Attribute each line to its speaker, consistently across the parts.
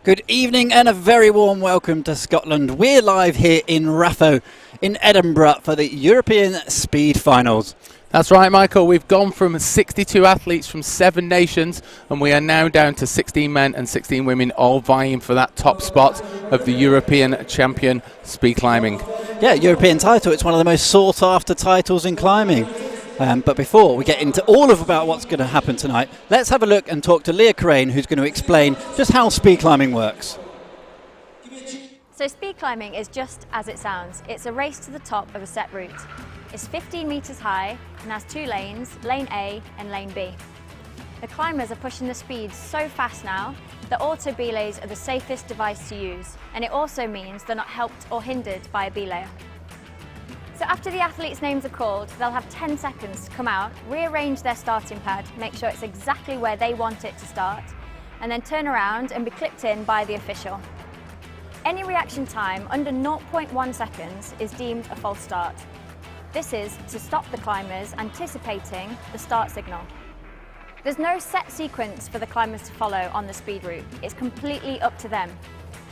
Speaker 1: Good evening and a very warm welcome to Scotland. We're live here in Ratho in Edinburgh for the European Speed Finals.
Speaker 2: That's right, Michael. We've gone from 62 athletes from 7 nations and we are now down to 16 men and 16 women all vying for that top spot of the European Champion Speed Climbing.
Speaker 1: Yeah, European title. It's one of the most sought after titles in climbing. But before we get into all of about what's going to happen tonight, let's have a look and talk to Leah Crane, who's going to explain just how speed climbing works.
Speaker 3: So speed climbing is just as it sounds. It's a race to the top of a set route. It's 15 metres high and has 2 lanes, lane A and lane B. The climbers are pushing the speed so fast now that auto belays are the safest device to use, and it also means they're not helped or hindered by a belayer. So after the athletes' names are called, they'll have 10 seconds to come out, rearrange their starting pad, make sure it's exactly where they want it to start, and then turn around and be clipped in by the official. Any reaction time under 0.1 seconds is deemed a false start. This is to stop the climbers anticipating the start signal. There's no set sequence for the climbers to follow on the speed route. It's completely up to them.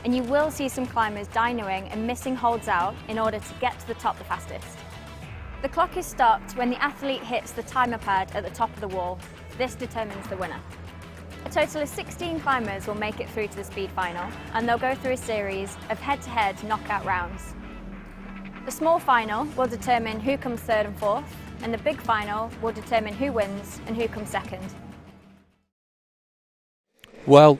Speaker 3: And you will see some climbers dynoing and missing holds out in order to get to the top the fastest. The clock is stopped when the athlete hits the timer pad at the top of the wall. This determines the winner. A total of 16 climbers will make it through to the speed final, and they'll go through a series of head-to-head knockout rounds. The small final will determine who comes third and fourth, and the big final will determine who wins and who comes second.
Speaker 2: Well,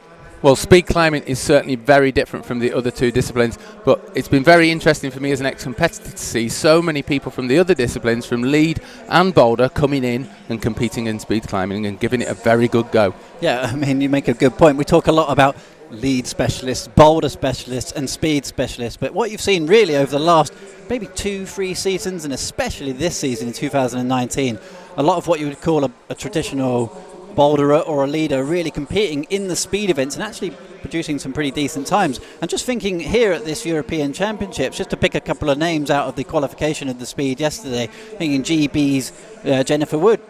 Speaker 2: speed climbing is certainly very different from the other 2 disciplines, but it's been very interesting for me as an ex-competitor to see so many people from the other disciplines, from lead and boulder, coming in and competing in speed climbing and giving it a very good go.
Speaker 1: Yeah, I mean, you make a good point. We talk a lot about lead specialists, boulder specialists and speed specialists, but what you've seen really over the last maybe 2-3 seasons, and especially this season in 2019, a lot of what you would call a traditional boulderer or a leader really competing in the speed events and actually producing some pretty decent times. And just thinking here at this European Championships, just to pick a couple of names out of the qualification of the speed yesterday, thinking GB's Jennifer Wood.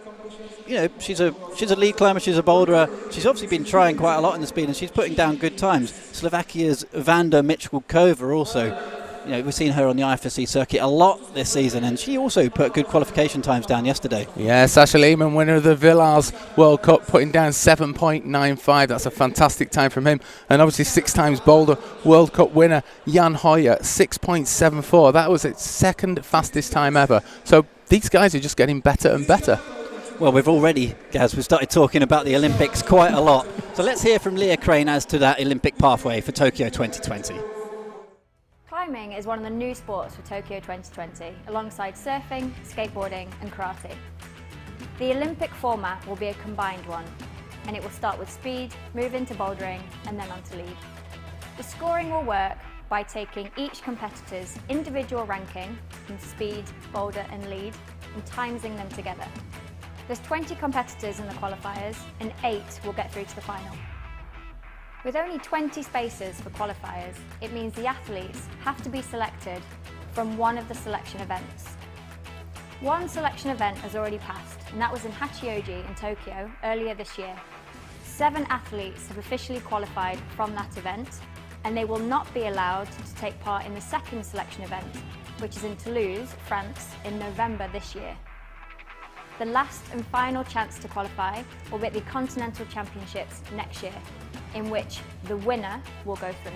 Speaker 1: You know, she's a lead climber, she's a boulderer. She's obviously been trying quite a lot in the speed and she's putting down good times. Slovakia's Vanda Michkova also, you know, we've seen her on the IFSC circuit a lot this season, and she also put good qualification times down yesterday.
Speaker 2: Yeah, Sasha Lehmann, winner of the Villars World Cup, putting down 7.95. That's a fantastic time from him. And obviously 6 times boulder World Cup winner Jan Hoyer, 6.74. That was its 2nd fastest time ever. So these guys are just getting better and better.
Speaker 1: Well, we've already, Gaz, we've started talking about the Olympics quite a lot. So let's hear from Leah Crane as to that Olympic pathway for Tokyo 2020.
Speaker 3: Climbing is one of the new sports for Tokyo 2020, alongside surfing, skateboarding and karate. The Olympic format will be a combined one, and it will start with speed, move into bouldering and then on to lead. The scoring will work by taking each competitor's individual ranking in speed, boulder and lead and timesing them together. There's 20 competitors in the qualifiers and 8 will get through to the final. With only 20 spaces for qualifiers, it means the athletes have to be selected from one of the selection events. One selection event has already passed, and that was in Hachioji in Tokyo earlier this year. 7 athletes have officially qualified from that event, and they will not be allowed to take part in the 2nd selection event, which is in Toulouse, France, in November this year. The last and final chance to qualify will be at the Continental Championships next year, in which the winner will go through.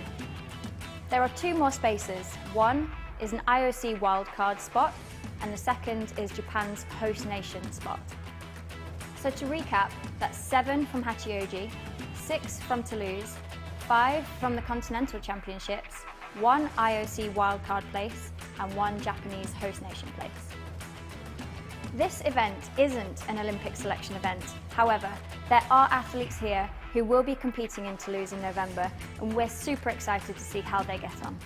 Speaker 3: There are 2 more spaces. One is an IOC wildcard spot, and the second is Japan's host nation spot. So to recap, that's 7 from Hachioji, 6 from Toulouse, 5 from the Continental Championships, 1 IOC wildcard place, and 1 Japanese host nation place. This event isn't an Olympic selection event. However, there are athletes here who will be competing in Toulouse in November, and we're super excited to see how they get on.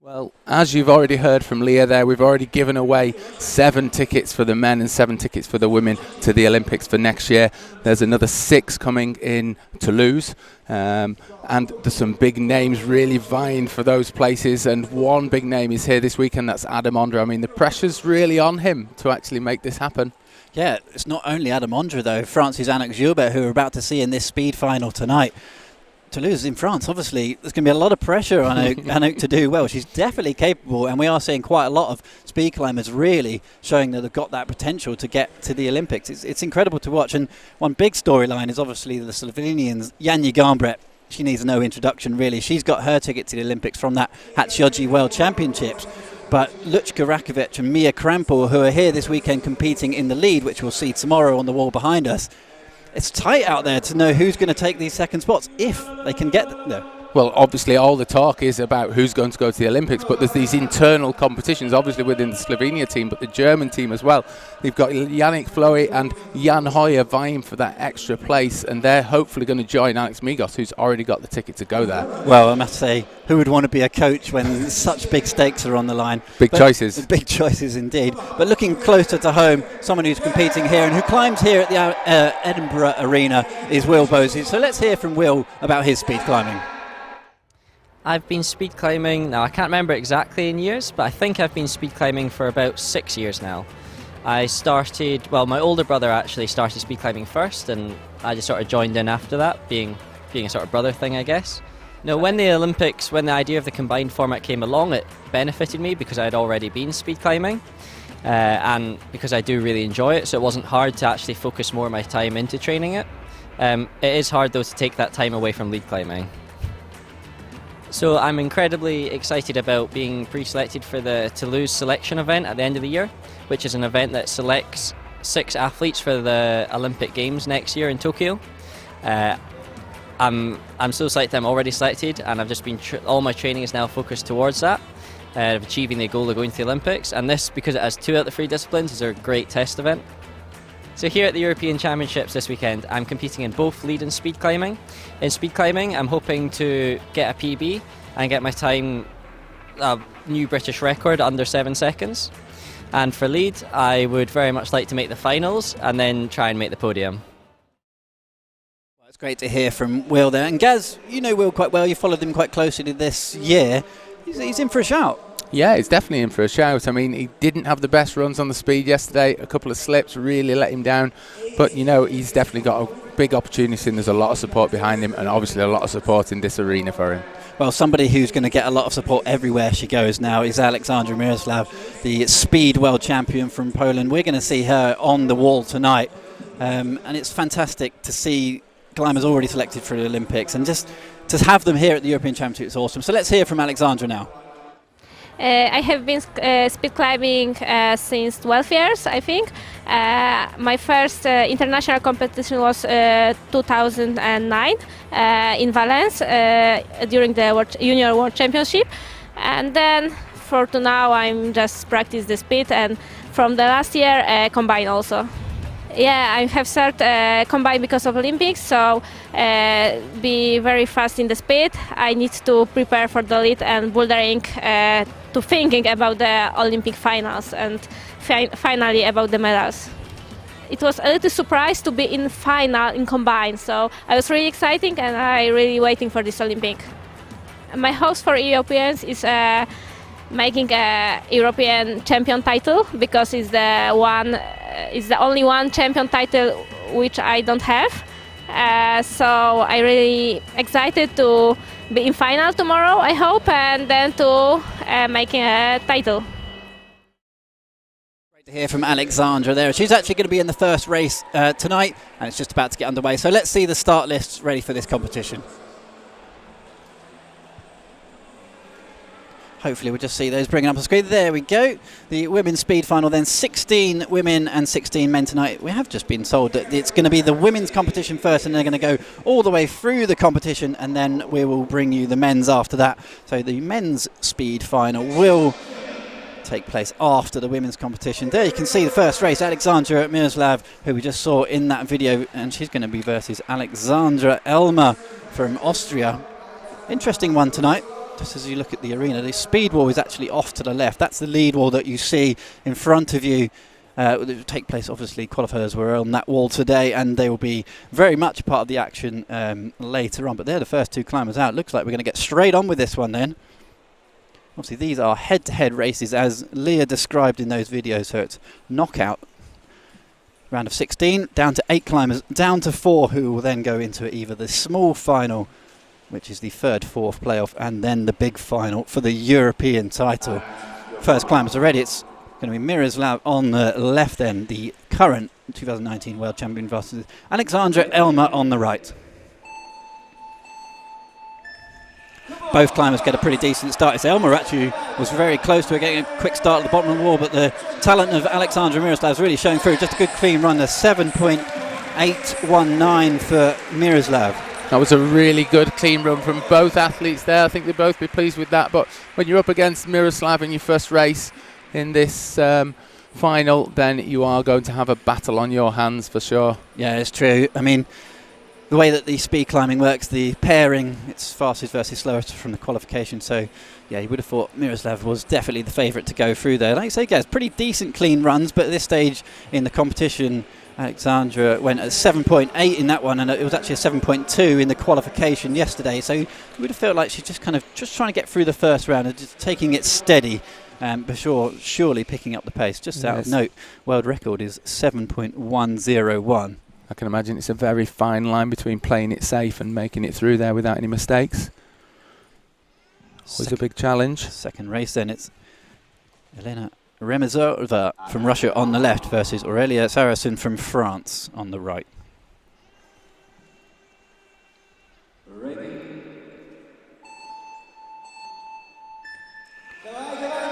Speaker 2: Well, as you've already heard from Leah there, we've already given away 7 tickets for the men and 7 tickets for the women to the Olympics for next year. There's another 6 coming in Toulouse, and there's some big names really vying for those places, and one big name is here this weekend, that's Adam Ondra. I mean, the pressure's really on him to actually make this happen.
Speaker 1: Yeah, it's not only Adam Ondra though, France's Annick Gilbert, who we're about to see in this speed final tonight. Toulouse in France, obviously, there's going to be a lot of pressure on Anouk to do well. She's definitely capable, and we are seeing quite a lot of speed climbers really showing that they've got that potential to get to the Olympics. It's incredible to watch, and one big storyline is obviously the Slovenians, Janja Garnbret. She needs no introduction, really. She's got her ticket to the Olympics from that Hatzioji World Championships. But Lučka Rakovic and Mia Krampel, who are here this weekend competing in the lead, which we'll see tomorrow on the wall behind us, it's tight out there to know who's going to take these second spots if they can get there.
Speaker 2: Well, obviously all the talk is about who's going to go to the Olympics, but there's these internal competitions, obviously within the Slovenia team, but the German team as well. They've got Yannick Floey and Jan Hoyer vying for that extra place, and they're hopefully going to join Alex Migos, who's already got the ticket to go there.
Speaker 1: Well, I must say, who would want to be a coach when such big stakes are on the line?
Speaker 2: Big choices.
Speaker 1: Big choices indeed. But looking closer to home, someone who's competing here and who climbs here at the Edinburgh Arena is Will Bosey. So let's hear from Will about his speed climbing.
Speaker 4: I've been speed climbing, now I can't remember exactly in years, but I think I've been speed climbing for about 6 years now. I started, well, my older brother actually started speed climbing first, and I just sort of joined in after that, being a sort of brother thing, I guess. No, when the Olympics, when the idea of the combined format came along, it benefited me because I'd already been speed climbing, and because I do really enjoy it, so it wasn't hard to actually focus more of my time into training it. It is hard though to take that time away from lead climbing. So I'm incredibly excited about being pre-selected for the Toulouse selection event at the end of the year, which is an event that selects 6 athletes for the Olympic Games next year in Tokyo. I'm so psyched I'm already selected, and I've just been all my training is now focused towards that, of achieving the goal of going to the Olympics. And this, because it has 2 out of the 3 disciplines, is a great test event. So here at the European Championships this weekend, I'm competing in both lead and speed climbing. In speed climbing, I'm hoping to get a PB and get my time, a new British record, under 7 seconds. And for lead, I would very much like to make the finals and then try and make the podium.
Speaker 1: Well, it's great to hear from Will there. And Gaz, you know Will quite well. You followed him quite closely this year. He's in for a shout.
Speaker 2: Yeah, he's definitely in for a shout. I mean, he didn't have the best runs on the speed yesterday. A couple of slips really let him down. But, you know, he's definitely got a big opportunity, and there's a lot of support behind him, and obviously a lot of support in this arena for him.
Speaker 1: Well, somebody who's going to get a lot of support everywhere she goes now is Aleksandra Miroslav, the speed world champion from Poland. We're going to see her on the wall tonight. And it's fantastic to see climbers already selected for the Olympics, and just to have them here at the European Championship is awesome. So let's hear from Aleksandra now.
Speaker 5: I have been speed climbing since 12 years, I think. My first international competition was 2009 in Valence during the Junior World Championship. And then for to now I'm just practice the speed, and from the last year combine also. Yeah, I have started combine because of Olympics, so be very fast in the speed. I need to prepare for the lead and bouldering to thinking about the Olympic finals and finally about the medals. It was a little surprise to be in final in combine, so I was really exciting and I really waiting for this Olympic. My hopes for Europeans is making a European champion title, because it's the only one champion title which I don't have. So I really excited to be in final tomorrow, I hope, and then to making a title.
Speaker 1: Great to hear from Aleksandra there. She's actually going to be in the first race tonight, and it's just about to get underway. So let's see the start lists ready for this competition. Hopefully we'll just see those bringing up on the screen. There we go. The women's speed final then. 16 women and 16 men tonight. We have just been told that it's going to be the women's competition first, and they're going to go all the way through the competition, and then we will bring you the men's after that. So the men's speed final will take place after the women's competition. There you can see the first race, Aleksandra Miroslav, who we just saw in that video, and she's going to be versus Alexandra Elmer from Austria. Interesting one tonight. Just as you look at the arena, the speed wall is actually off to the left. That's the lead wall that you see in front of you. It will take place, obviously, qualifiers were on that wall today, and they will be very much part of the action later on. But they're the first 2 climbers out. Looks like we're going to get straight on with this one then. Obviously, these are head-to-head races, as Leah described in those videos, so it's knockout. Round of 16, down to 8 climbers, down to 4, who will then go into either the small final which is the third, fourth playoff, and then the big final for the European title. First climbers are ready. It's going to be Miroslav on the left end, the current 2019 world champion, versus Alexandra Elmer on the right. Both climbers get a pretty decent start. It's Elmer actually was very close to getting a quick start at the bottom of the wall, but the talent of Alexandra Miroslav is really showing through. Just a good clean run there, 7.819 for Miroslav.
Speaker 2: That was a really good clean run from both athletes there. I think they'll both be pleased with that. But when you're up against Miroslav in your first race in this final, then you are going to have a battle on your hands for sure.
Speaker 1: Yeah, it's true. I mean, the way that the speed climbing works, the pairing, it's fastest versus slowest from the qualification. So, yeah, you would have thought Miroslav was definitely the favourite to go through there. Like I say, guys, pretty decent clean runs, but at this stage in the competition, Alexandra went at 7.8 in that one, and it was actually a 7.2 in the qualification yesterday. So you would have felt like she's just trying to get through the first round and just taking it steady, but surely picking up the pace. Just out of note, world record is 7.101.
Speaker 2: I can imagine it's a very fine line between playing it safe and making it through there without any mistakes. Always a big challenge.
Speaker 1: Second race then, it's Elena Remezova from Russia on the left versus Aurelia Saracen from France on the right.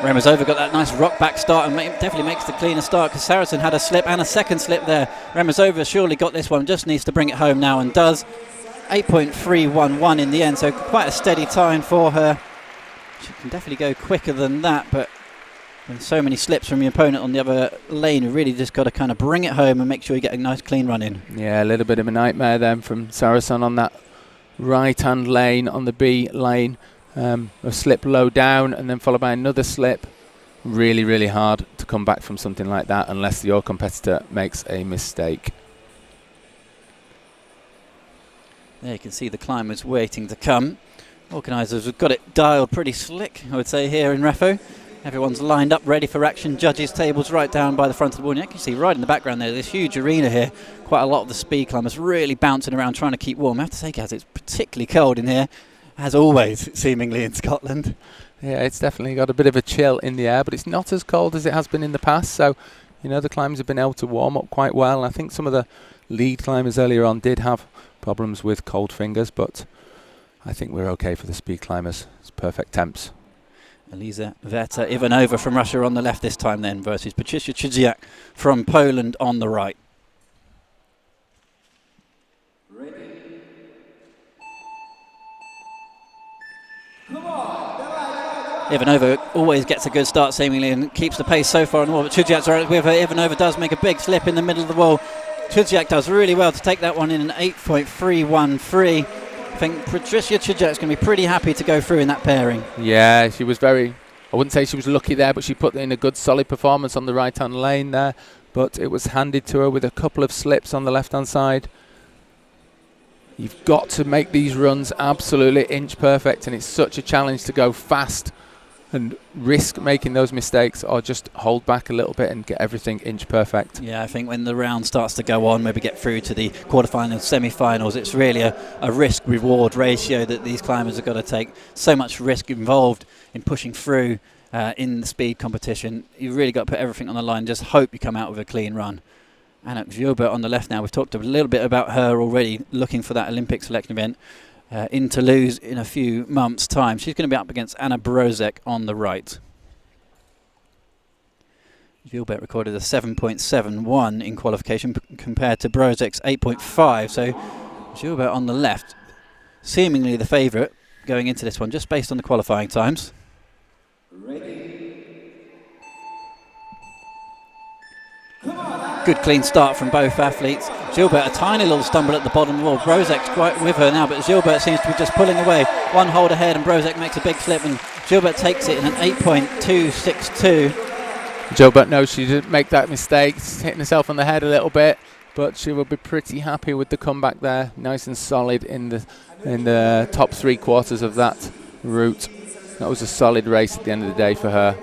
Speaker 1: Remezova got that nice rock back start and definitely makes the cleaner start, because Saracen had a slip and a second slip there. Remezova surely got this one, just needs to bring it home now and does. 8.311 in the end, so quite a steady time for her. She can definitely go quicker than that, but with so many slips from your opponent on the other lane, you really just got to kind of bring it home and make sure you get a nice clean run in.
Speaker 2: Yeah, a little bit of a nightmare then from Saracen on that right-hand lane on the B lane. A slip low down and then followed by another slip. Really, really hard to come back from something like that unless your competitor makes a mistake.
Speaker 1: There you can see the climbers waiting to come. Organisers have got it dialed pretty slick, I would say, here in Ratho. Everyone's lined up, ready for action. Judges' tables right down by the front of the wall. You can see right in the background there, this huge arena here. Quite a lot of the speed climbers really bouncing around, trying to keep warm. I have to say, guys, it's particularly cold in here, as always, seemingly, in Scotland.
Speaker 2: Yeah, it's definitely got a bit of a chill in the air, but it's not as cold as it has been in the past. So, you know, the climbers have been able to warm up quite well. I think some of the lead climbers earlier on did have problems with cold fingers, but I think we're okay for the speed climbers. It's perfect temps.
Speaker 1: Elizaveta Ivanova from Russia on the left this time then versus Patricia Czyziak from Poland on the right. Ivanova always gets a good start seemingly and keeps the pace so far on the wall, but Czyziak's right with her. Ivanova does make a big slip in the middle of the wall. Czyziak does really well to take that one in an 8.313. I think Patricia Czyziak's going to be pretty happy to go through in that pairing.
Speaker 2: Yeah, she was very, I wouldn't say she was lucky there, but she put in a good solid performance on the right-hand lane there, but it was handed to her with a couple of slips on the left-hand side. You've got to make these runs absolutely inch perfect, and it's such a challenge to go fast and risk making those mistakes, or just hold back a little bit and get everything inch perfect. Yeah,
Speaker 1: I think when the round starts to go on, maybe get through to the quarterfinals, semi-finals, it's really a risk-reward ratio that these climbers have got to take. So much risk involved in pushing through in the speed competition. You've really got to put everything on the line, just hope you come out with a clean run. Anna Gilbert on the left now. We've talked a little bit about her already, looking for that Olympic selection event in Toulouse in a few months' time. She's going to be up against Anna Brozek on the right. Gilbert recorded a 7.71 in qualification compared to Brozek's 8.5. So Gilbert on the left, seemingly the favourite going into this one, just based on the qualifying times. Good clean start from both athletes. Gilbert, a tiny little stumble at the bottom of the wall. Brozek's quite with her now, but Gilbert seems to be just pulling away. One hold ahead and Brozek makes a big slip and Gilbert takes it in an 8.262.
Speaker 2: Gilbert knows she didn't make that mistake, hitting herself on the head a little bit, but she will be pretty happy with the comeback there. Nice and solid in the top 3 quarters of that route. That was a solid race at the end of the day for her.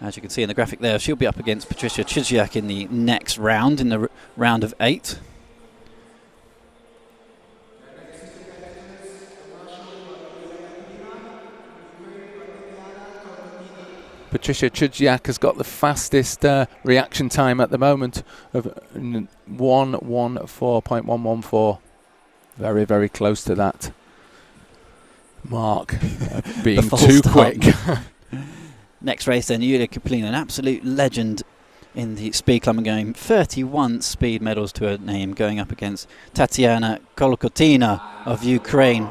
Speaker 1: As you can see in the graphic there, she'll be up against Patricia Czyziak in the next round, in the round of 8.
Speaker 2: Patricia Chudziak has got the fastest reaction time at the moment of 1:14.114. Very, very close to that mark of being too quick.
Speaker 1: Next race then, Yulia Kaplina, an absolute legend in the speed climbing game. 31 speed medals to her name, going up against Tatiana Kolokotina of Ukraine.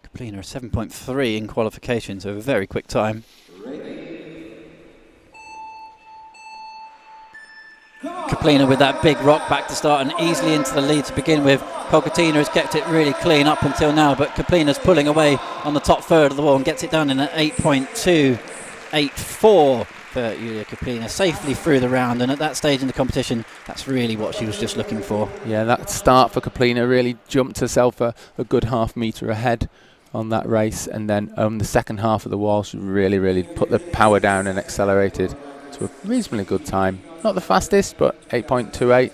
Speaker 1: Kaplina a 7.3 in qualification, so a very quick time. Kaplina with that big rock back to start and easily into the lead to begin with. Kolokotina has kept it really clean up until now, but Kaplina's pulling away on the top third of the wall and gets it down in an 8.284 for Yulia Kaplina, safely through the round, and at that stage in the competition, that's really what she was just looking for.
Speaker 2: Yeah, that start for Kaplina really jumped herself a good half metre ahead on that race, and then the second half of the wall she really put the power down and accelerated to a reasonably good time. Not the fastest, but 8.28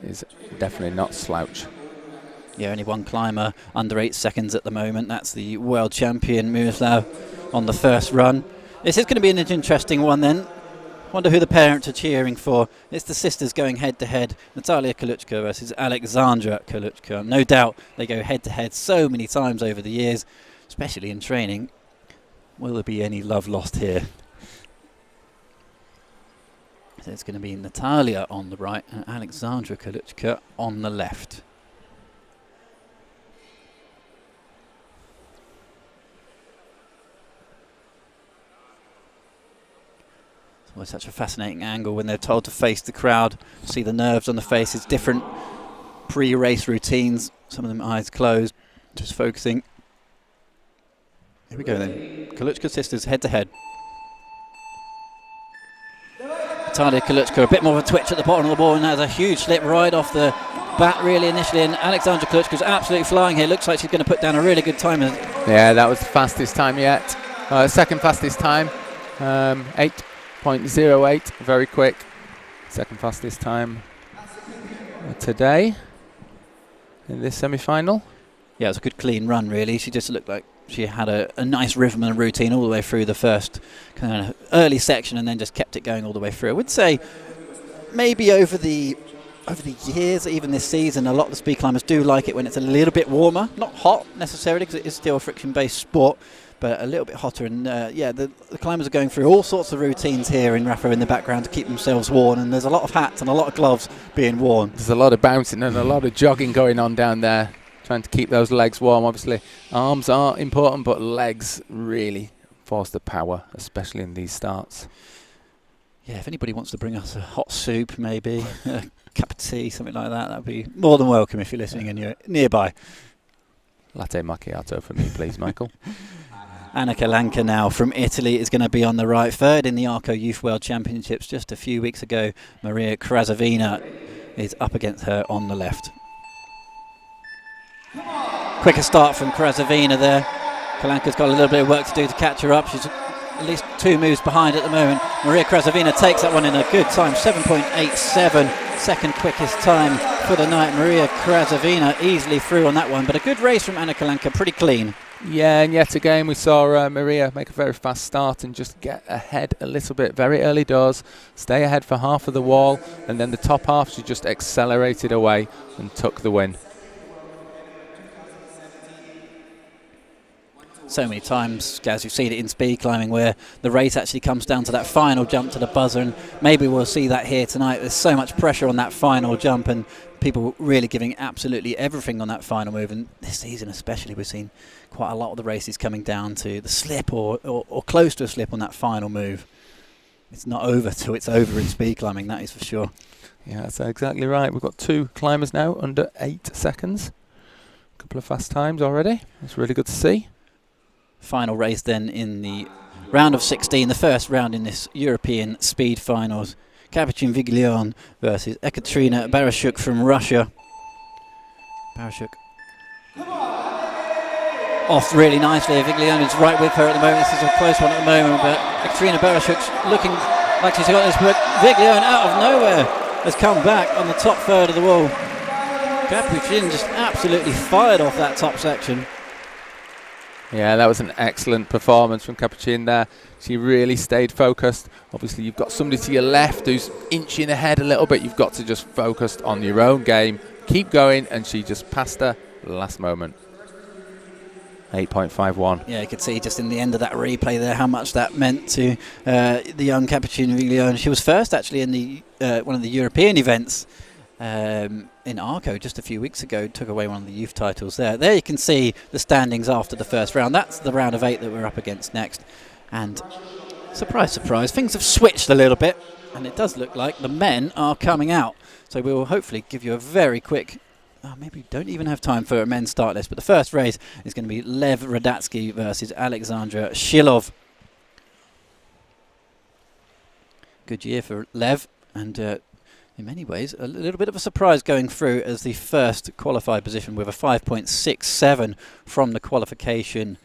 Speaker 2: is definitely not slouch.
Speaker 1: Yeah, only one climber under 8 seconds at the moment. That's the world champion Miroslav on the first run. This is going to be an interesting one then. Wonder who the parents are cheering for. It's the sisters going head to head. Natalia Kaluchka versus Alexandra Kaluchka. No doubt they go head to head so many times over the years, especially in training. Will there be any love lost here? So it's going to be Natalia on the right and Alexandra Kaluchka on the left. It's always such a fascinating angle when they're told to face the crowd, see the nerves on the faces, different pre-race routines, some of them eyes closed, just focusing. Here we go then. Kaluchka sisters head to head. Natalia Kaluchka, a bit more of a twitch at the bottom of the ball, and has a huge slip right off the bat really initially, and Alexandra Kaluchka's absolutely flying here. Looks like she's going to put down a really good time.
Speaker 2: Yeah, that was the fastest time yet. Second fastest time, 8.08, very quick. Second fastest time today in this semi-final.
Speaker 1: Yeah, it was a good clean run really. She just looked like she had a nice rhythm and routine all the way through the first kind of early section, and then just kept it going all the way through. I would say maybe over the years, even this season, a lot of the speed climbers do like it when it's a little bit warmer. Not hot necessarily, because it is still a friction-based sport, but a little bit hotter. And yeah, the climbers are going through all sorts of routines here in Ratho in the background to keep themselves warm, and there's a lot of hats and a lot of gloves being worn.
Speaker 2: There's a lot of bouncing and a lot of jogging going on down there, trying to keep those legs warm. Obviously, arms are important, but legs really force the power, especially in these starts.
Speaker 1: Yeah, if anybody wants to bring us a hot soup, maybe a cup of tea, something like that, that'd be more than welcome if you're listening and you're nearby.
Speaker 2: Latte macchiato for me, please, Michael.
Speaker 1: Anna Kalanka now from Italy is going to be on the right. Third in the ARCO Youth World Championships just a few weeks ago. Maria Krasavina is up against her on the left. Quicker start from Krasavina there. Kalanka's got a little bit of work to do to catch her up. She's at least 2 moves behind at the moment. Maria Krasavina takes that one in a good time, 7.87, second quickest time for the night. Maria Krasavina easily through on that one, but a good race from Anna Kalanka, pretty clean.
Speaker 2: Yeah, and yet again we saw Maria make a very fast start and just get ahead a little bit very early doors, stay ahead for half of the wall, and then the top half she just accelerated away and took the win.
Speaker 1: So many times, Gaz, you've seen it in speed climbing where the race actually comes down to that final jump to the buzzer, and maybe we'll see that here tonight. There's so much pressure on that final jump and people really giving absolutely everything on that final move, and this season especially we've seen quite a lot of the races coming down to the slip or close to a slip on that final move. It's not over till it's over in speed climbing, that is for sure.
Speaker 2: Yeah, that's exactly right. We've got 2 climbers now under 8 seconds. A couple of fast times already. That's really good to see.
Speaker 1: Final race then in the round of 16, the first round in this European speed finals. Kapichin Viglion versus Ekaterina Barashuk from Russia. Barashuk off really nicely. Viglion is right with her at the moment. This is a close one at the moment, but Ekaterina Barashuk's looking like she's got this, but Viglion out of nowhere has come back on the top third of the wall. Kapichin just absolutely fired off that top section.
Speaker 2: Yeah, that was an excellent performance from Capuchin there. She really stayed focused. Obviously, you've got somebody to your left who's inching ahead a little bit. You've got to just focus on your own game. Keep going, and she just passed her last moment. 8.51.
Speaker 1: Yeah, you could see just in the end of that replay there how much that meant to the young Capuchin Viglione. She was first actually in the one of the European events in Arco just a few weeks ago, took away one of the youth titles there. There you can see the standings after the first round. That's the round of 8 that we're up against next. And surprise, surprise, things have switched a little bit, and it does look like the men are coming out. So we will hopefully give you a very quick, maybe we don't even have time for a men's start list, but the first race is going to be Lev Radatsky versus Alexandra Shilov. Good year for Lev, and in many ways a little bit of a surprise going through as the first qualified position with a 5.67 from the qualification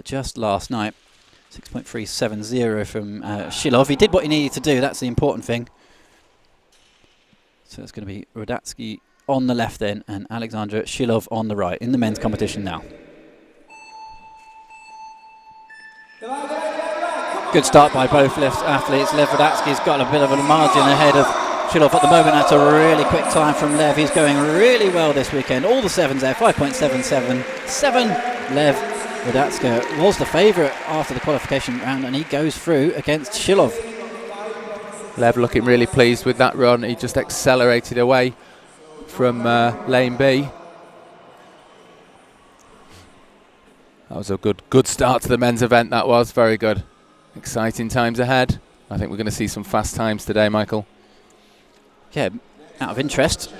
Speaker 1: just last night. 6.370 from Shilov. He did what he needed to do, that's the important thing. So it's going to be Radatsky on the left then and Alexandra Shilov on the right in the men's competition now. Good start by both left athletes. Lev Radatsky's got a bit of a margin ahead of Shilov at the moment. That's a really quick time from Lev. He's going really well this weekend. All the 7s there, 5.777. Lev Radatsky was the favourite after the qualification round, and he goes through against Shilov.
Speaker 2: Lev looking really pleased with that run. He just accelerated away from lane B. That was a good start to the men's event. That was very good. Exciting times ahead. I think we're going to see some fast times today, Michael.
Speaker 1: Yeah, out of interest,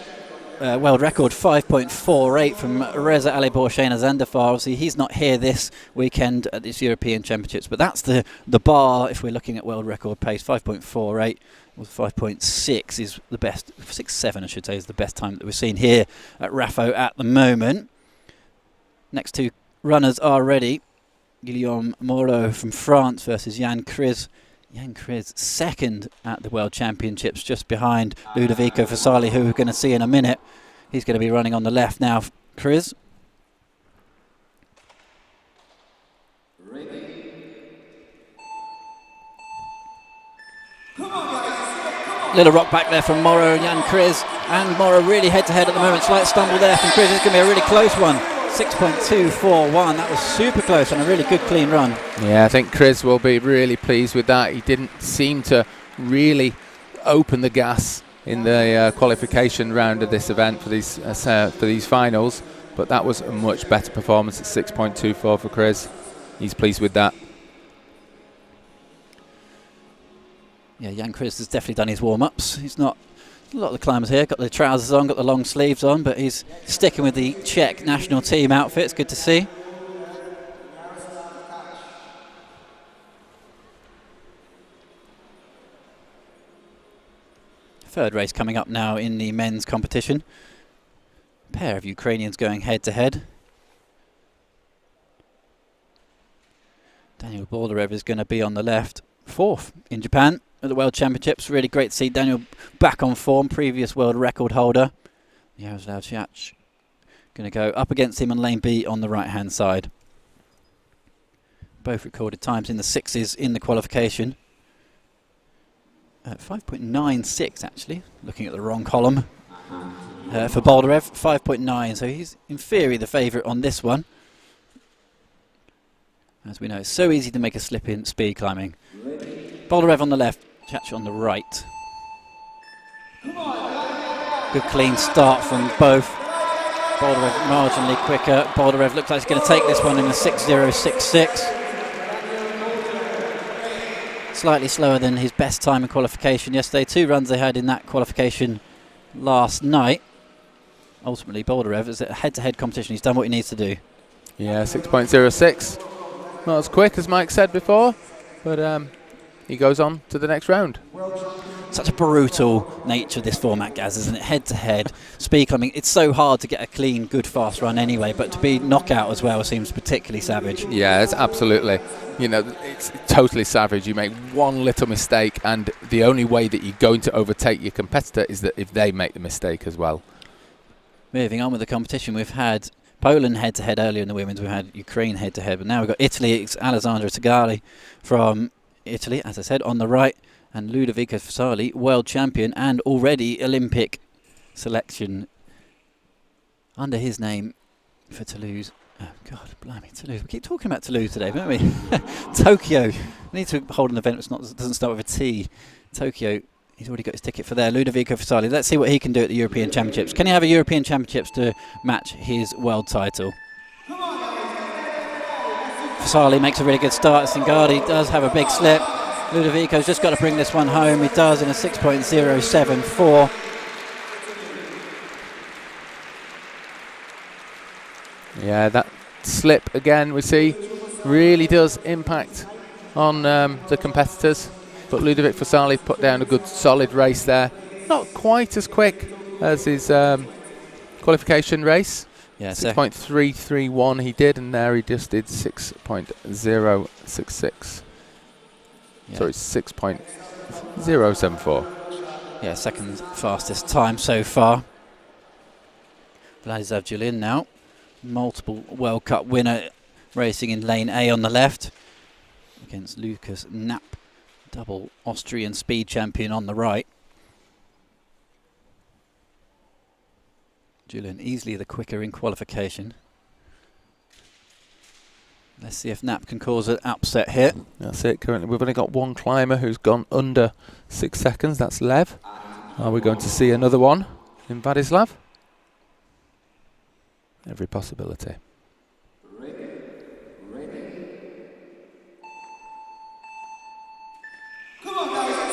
Speaker 1: world record 5.48 from Reza Ali Borshena Zandafar. Obviously, he's not here this weekend at this European Championships, but that's the bar if we're looking at world record pace. 5.48 with 5.6 is the best. 6.7, I should say, is the best time that we've seen here at Ratho at the moment. Next two runners are ready. Guillaume Moreau from France versus Jan Kriz. Jan Kriz second at the World Championships, just behind Ludovico Fasali, who we're going to see in a minute. He's going to be running on the left now. Kriz. Little rock back there from Moreau and Jan Kriz. And Moreau really head-to-head at the moment. Slight stumble there from Kriz. It's going to be a really close one. 6.241. That was super close and a really good clean run.
Speaker 2: Yeah, I think Kriz will be really pleased with that. He didn't seem to really open the gas in the qualification round of this event for these finals, but that was a much better performance at 6.24 for Kriz. He's pleased with that.
Speaker 1: Yeah, Jan Kriz has definitely done his warm-ups. He's not a lot of the climbers here, got the trousers on, got the long sleeves on, but he's sticking with the Czech national team outfit. It's good to see. Third race coming up now in the men's competition. A pair of Ukrainians going head-to-head. Daniel Boldarev is going to be on the left. Fourth in Japan at the World Championships. Really great to see Daniel back on form, previous world record holder. Yaroslav Ciach going to go up against him on lane B on the right hand side. Both recorded times in the 6s in the qualification. 5.96 actually, looking at the wrong column. For Boldarev, 5.9, so he's in theory the favourite on this one. As we know, it's so easy to make a slip in speed climbing. Boldarev on the left, Ciach on the right. Good clean start from both. Boldarev marginally quicker. Boldarev looks like he's going to take this one in a 6.066. Slightly slower than his best time in qualification yesterday. 2 runs they had in that qualification last night. Ultimately, Boldarev is a head-to-head competition. He's done what he needs to do.
Speaker 2: Yeah, 6.06. Not as quick as Mike said before, but he goes on to the next round.
Speaker 1: Such a brutal nature of this format, Gaz, isn't it? Head-to-head, speed climbing. It's so hard to get a clean, good, fast run anyway, but to be knockout as well seems particularly savage.
Speaker 2: Yeah, it's absolutely. You know, it's totally savage. You make one little mistake, and the only way that you're going to overtake your competitor is that if they make the mistake as well.
Speaker 1: Moving on with the competition, we've had Poland head-to-head earlier in the women's. We had Ukraine head-to-head, but now we've got Italy. It's Alessandra Tagali from Italy, as I said, on the right, and Ludovico Fasali, world champion and already Olympic selection under his name for Toulouse. Oh, God, blimey, Toulouse. We keep talking about Toulouse today, don't we? Tokyo. We need to hold an event that doesn't start with a T. Tokyo. He's already got his ticket for there. Ludovico Fasali. Let's see what he can do at the European Championships. Can he have a European Championships to match his world title? Fasali makes a really good start. Singardi does have a big slip. Ludovico's just got to bring this one home. He does in a 6.074.
Speaker 2: Yeah, that slip again we see really does impact on the competitors. But Ludovic Fasali put down a good solid race there. Not quite as quick as his qualification race.
Speaker 1: Yeah,
Speaker 2: 6.331 he did, and there he just did 6.066.
Speaker 1: Yeah.
Speaker 2: Sorry, 6.074.
Speaker 1: Yeah, second fastest time so far. Vladislav Julin now. Multiple World Cup winner racing in lane A on the left against Lucas Knapp, double Austrian speed champion on the right. Julin easily the quicker in qualification. Let's see if Knapp can cause an upset here.
Speaker 2: That's it. Currently we've only got one climber who's gone under 6 seconds. That's Lev. Are we going to see another one in Vladislav? Every possibility.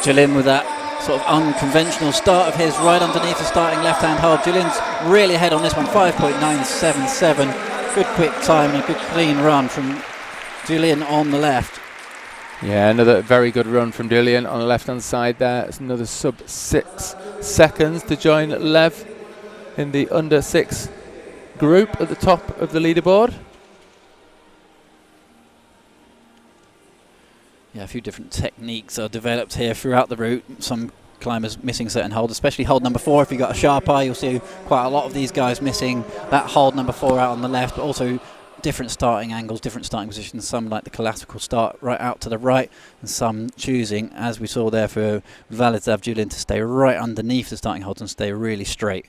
Speaker 1: Julin with that sort of unconventional start of his right underneath the starting left-hand hold. Julian's really ahead on this one, 5.977. Good quick time and a good clean run from Julian on the left.
Speaker 2: Yeah, another very good run from Julian on the left-hand side there. It's another sub 6 seconds to join Lev in the under 6 group at the top of the leaderboard.
Speaker 1: Yeah, a few different techniques are developed here throughout the route. Some climbers missing certain holds, especially hold number 4. If you've got a sharp eye, you'll see quite a lot of these guys missing that hold number 4 out on the left, but also different starting angles, different starting positions. Some like the classical start right out to the right, and some choosing, as we saw there for Vladislav Julin, to stay right underneath the starting holds and stay really straight.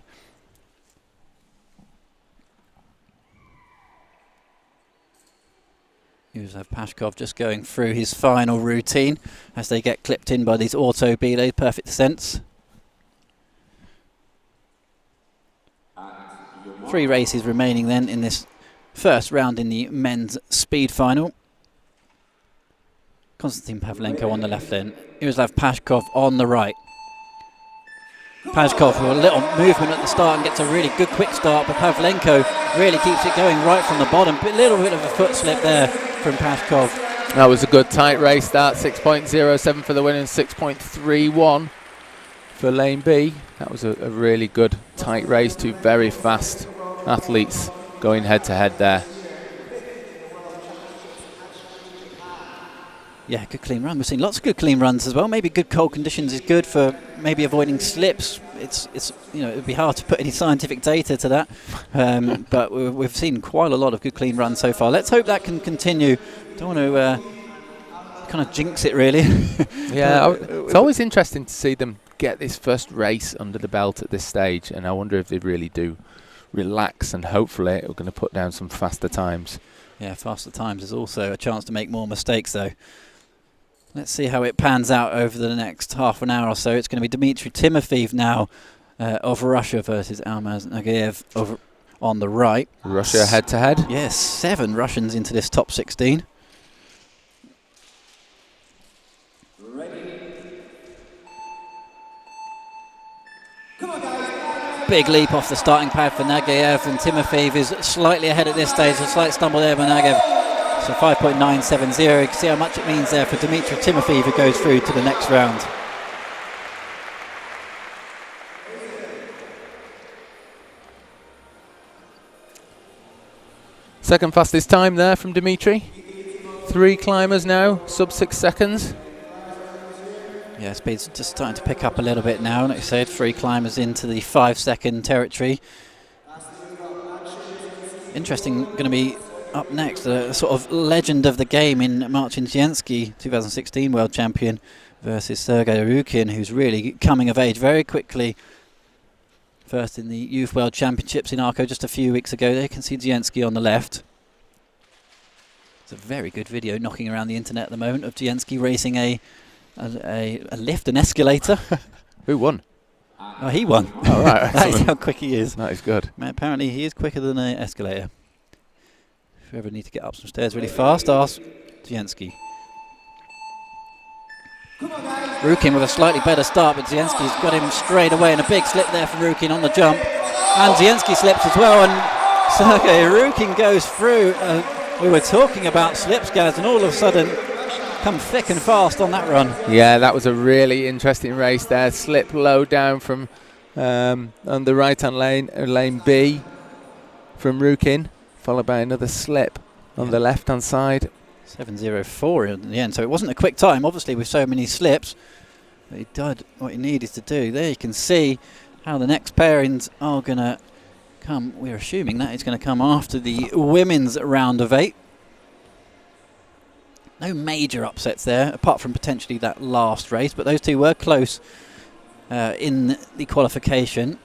Speaker 1: Yuzav Pashkov just going through his final routine as they get clipped in by these auto belays, perfect descents. 3 races remaining then in this first round in the men's speed final. Constantine Pavlenko on the left then, Yuzav Pashkov on the right. Pashkov with a little movement at the start and gets a really good quick start, but Pavlenko really keeps it going right from the bottom. A little bit of a foot slip there from Pashkov.
Speaker 2: That was a good tight race, that 6.07 for the win and 6.31 for lane B. That was a really good tight race. 2 very fast athletes going head to head there.
Speaker 1: Yeah, good clean run. We've seen lots of good clean runs as well. Maybe good cold conditions is good for maybe avoiding slips. It's you know, it'd be hard to put any scientific data to that, but we've seen quite a lot of good clean runs so far. Let's hope that can continue. Don't want to kind of jinx it, really.
Speaker 2: Yeah, it's always interesting to see them get this first race under the belt at this stage, and I wonder if they really do relax, and hopefully we're going to put down some faster times.
Speaker 1: Yeah, faster times is also a chance to make more mistakes, though. Let's see how it pans out over the next half an hour or so. It's going to be Dmitry Timofeev now of Russia versus Almaz Nagayev over on the right.
Speaker 2: Russia head to head.
Speaker 1: Yes, 7 Russians into this top 16. Big leap off the starting pad for Nagayev, and Timofeev is slightly ahead at this stage. A slight stumble there by Nagayev. So 5.970. You can see how much it means there for Dmitry Timofeev, who goes through to the next round.
Speaker 2: Second fastest time there from Dmitry. 3 climbers now, sub 6 seconds.
Speaker 1: Yeah, speed's just starting to pick up a little bit now. Like I said, 3 climbers into the 5-second territory. Interesting, going to be up next, a sort of legend of the game in Marcin Zienski, 2016 world champion, versus Sergei Rukin, who's really coming of age very quickly. First in the Youth World Championships in Arco just a few weeks ago. There you can see Zienski on the left. It's a very good video knocking around the internet at the moment of Zienski racing a lift, an escalator.
Speaker 2: Who won?
Speaker 1: Oh, he won.
Speaker 2: Oh, right.
Speaker 1: That is how quick he is.
Speaker 2: That is good.
Speaker 1: Apparently he is quicker than an escalator. If you ever need to get up some stairs really fast, ask Zienski. Rukin with a slightly better start, but Zienski's got him straight away, and a big slip there for Rukin on the jump. And Zienski slips as well, and Sergei Rukin goes through. We were talking about slips, guys, and all of a sudden come thick and fast on that run.
Speaker 2: Yeah, that was a really interesting race there. Slip low down from on the right-hand lane, lane B from Rukin, followed by another slip on the left-hand side.
Speaker 1: 7:04 in the end, so it wasn't a quick time, obviously, with so many slips. But he did what he needed to do. There you can see how the next pairings are going to come. We're assuming that is going to come after the women's round of 8. No major upsets there, apart from potentially that last race, but those two were close in the qualification.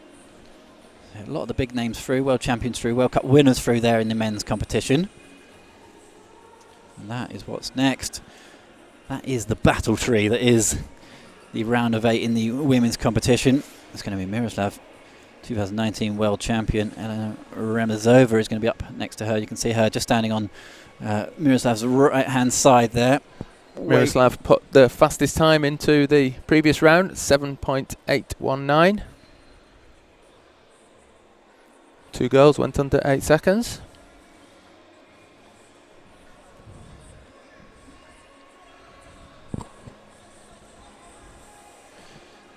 Speaker 1: A lot of the big names through, world champions through, World Cup winners through there in the men's competition. And that is what's next. That is the battle tree. That is the round of 8 in the women's competition. It's going to be Miroslav, 2019 world champion. Elena Remezova is going to be up next to her. You can see her just standing on Miroslav's right-hand side there.
Speaker 2: Miroslav put the fastest time into the previous round, 7.819. Two girls went under 8 seconds.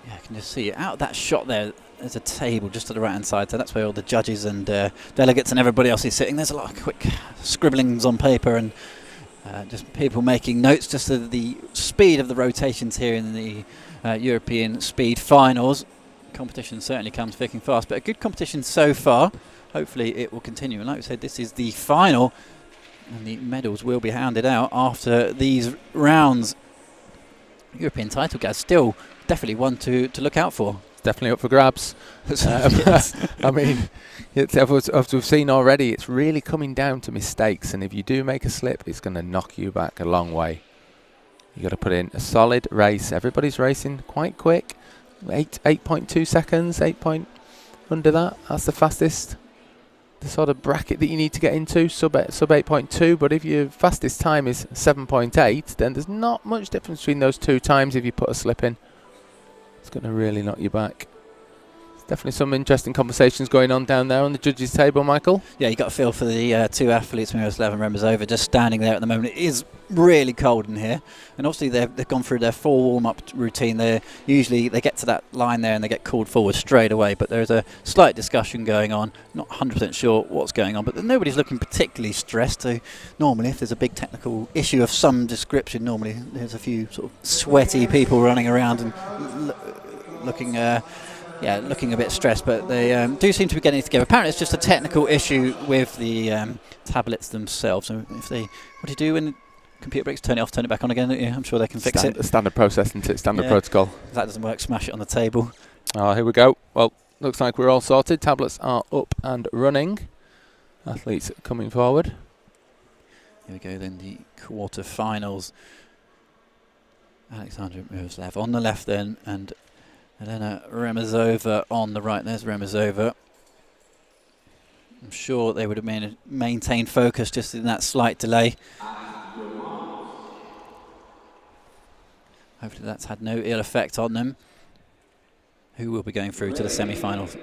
Speaker 1: Yeah, I can just see out that shot there. There's a table just to the right-hand side, so that's where all the judges and delegates and everybody else is sitting. There's a lot of quick scribblings on paper and just people making notes just of the speed of the rotations here in the European Speed Finals. Competition certainly comes thick and fast, but a good competition so far. Hopefully it will continue. And like we said, this is the final, and the medals will be handed out after these rounds. European title, guys, still definitely one to look out for.
Speaker 2: Definitely up for grabs. I mean, as we've seen already, it's really coming down to mistakes, and if you do make a slip, it's going to knock you back a long way. You got to put in a solid race. Everybody's racing quite quick, 8.2 seconds, 8 point under that. That's the fastest, the sort of bracket that you need to get into, sub 8.2. But if your fastest time is 7.8, then there's not much difference between those two times if you put a slip in. It's going to really knock you back. There's definitely some interesting conversations going on down there on the judges' table, Michael. Yeah,
Speaker 1: you got a feel for the two athletes, Miroslav and Remezova, just standing there at the moment. It is really cold in here, and obviously they've gone through their full warm-up routine. They get to that line there and they get called forward straight away, but there's a slight discussion going on. Not 100% sure what's going on, but nobody's looking particularly stressed. So normally if there's a big technical issue of some description, normally there's a few sort of sweaty people running around and looking a bit stressed, but they do seem to be getting it together. Apparently it's just a technical issue with the tablets themselves. So if what do you do when the computer breaks? Turn it off, turn it back on again. Yeah, I'm sure they can fix it.
Speaker 2: Standard process, isn't it? Standard protocol.
Speaker 1: If that doesn't work, smash it on the table.
Speaker 2: Here we go. Well, looks like we're all sorted. Tablets are up and running. Athletes coming forward.
Speaker 1: Here we go then, the quarter-finals. Alexandra Miroslav on the left then, and Elena Remezova on the right. There's Remezova. I'm sure they would have maintained focus just in that slight delay. Hopefully that's had no ill effect on them, who will be going through to the semi-finals.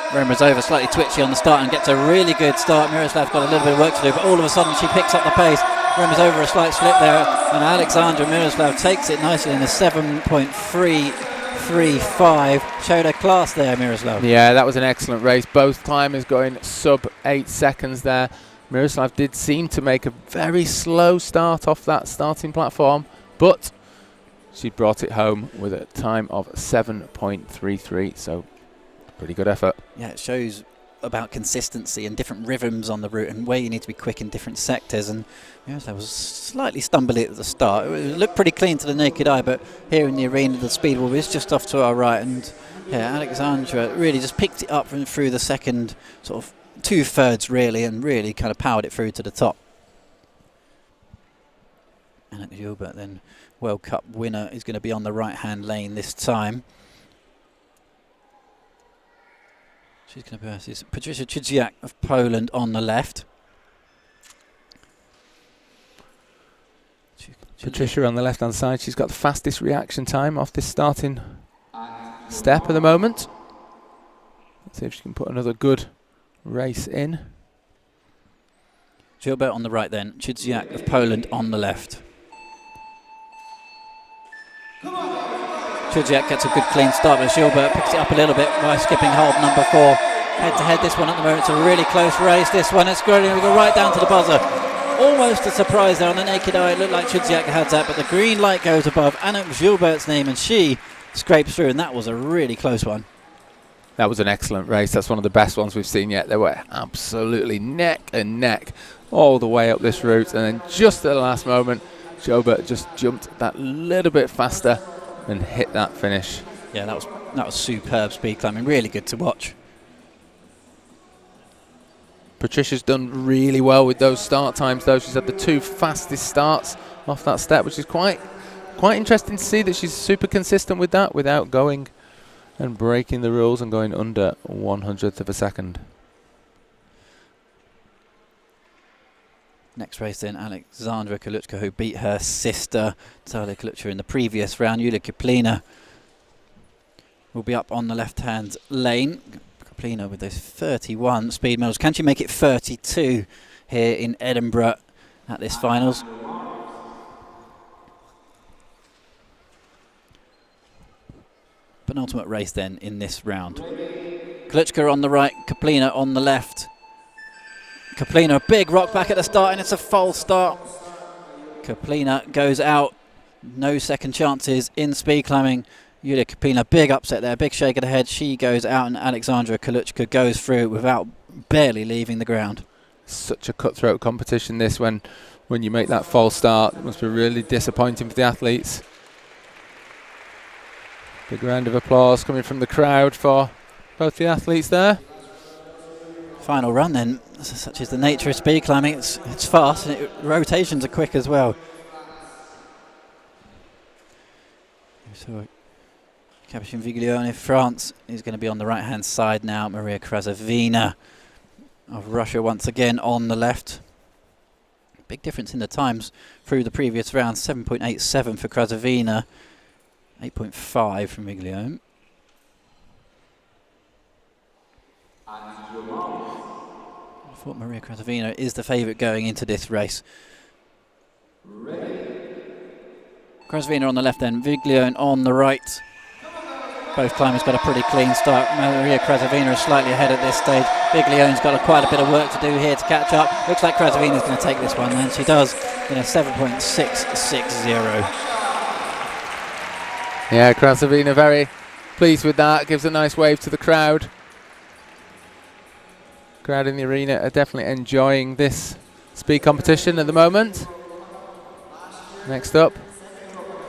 Speaker 1: Remezova slightly twitchy on the start and gets a really good start. Miroslav got a little bit of work to do, but all of a sudden she picks up the pace. Remezova a slight slip there, and Alexandra Miroslav takes it nicely in a 7.335. Showed her class there, Miroslav.
Speaker 2: Yeah, that was an excellent race. Both timers going sub 8 seconds there. Miroslav did seem to make a very slow start off that starting platform, but she brought it home with a time of 7.33. So Pretty good effort.
Speaker 1: Yeah, it shows about consistency and different rhythms on the route and where you need to be quick in different sectors. And yes, I was slightly stumbly at the start. It looked pretty clean to the naked eye, but here in the arena, the speed wall is just off to our right. And yeah, Alexandra really just picked it up and through the second sort of 2/3 really, and really kind of powered it through to the top. Alex Gilbert, then World Cup winner, is going to be on the right-hand lane this time. She's going to be versus Patricia Chidziak of Poland on the left.
Speaker 2: Patricia on the left-hand side, she's got the fastest reaction time off this starting step at the moment. Let's see if she can put another good race in.
Speaker 1: Gilbert on the right then, Chidziak of Poland on the left. Chidziak gets a good clean start, but Gilbert picks it up a little bit by skipping hold number 4. Head-to-head this one at the moment. It's a really close race, this one. It's going to go right down to the buzzer. Almost a surprise there on the naked eye. It looked like Chidziak had that, but the green light goes above Anna Gilbert's name and she scrapes through, and that was a really close one.
Speaker 2: That was an excellent race. That's one of the best ones we've seen yet. They were absolutely neck and neck all the way up this route, and then just at the last moment, Gilbert just jumped that little bit faster and hit that finish.
Speaker 1: Yeah, that was superb speed climbing. Really good to watch.
Speaker 2: Patricia's done really well with those start times, though. She's had the 2 fastest starts off that step, which is quite interesting to see that she's super consistent with that without going and breaking the rules and going under 1/100th of a second.
Speaker 1: Next race then, Alexandra Kaluchka, who beat her sister Talia Kaluchka in the previous round. Yulia Kiplina will be up on the left-hand lane. Kiplina with those 31 speed medals. Can she make it 32 here in Edinburgh at this finals? Penultimate race then in this round. Kaluchka on the right, Kiplina on the left. Kiplina, a big rock back at the start, and it's a false start. Kiplina goes out. No second chances in speed climbing. Yulia Kiplina, big upset there, big shake of the head. She goes out, and Alexandra Kaluchka goes through without barely leaving the ground.
Speaker 2: Such a cutthroat competition, this, when you make that false start. It must be really disappointing for the athletes. Big round of applause coming from the crowd for both the athletes there.
Speaker 1: Final run then, such is the nature of speed climbing. It's fast and rotations are quick as well. So Capuchin Viglione, France, is going to be on the right hand side now. Maria Krasavina of Russia once again on the left. Big difference in the times through the previous round. 7.87 for Krasavina, 8.5 from Viglione. I thought Maria Krasavina is the favourite going into this race. Krasavina on the left then, Viglione on the right. Both climbers got a pretty clean start. Maria Krasavina is slightly ahead at this stage. Viglione's got quite a bit of work to do here to catch up. Looks like Krasavina's going to take this one, and she does in a 7.660.
Speaker 2: Yeah, Krasavina very pleased with that. Gives a nice wave to the crowd. Crowd in the arena are definitely enjoying this speed competition at the moment. Next up,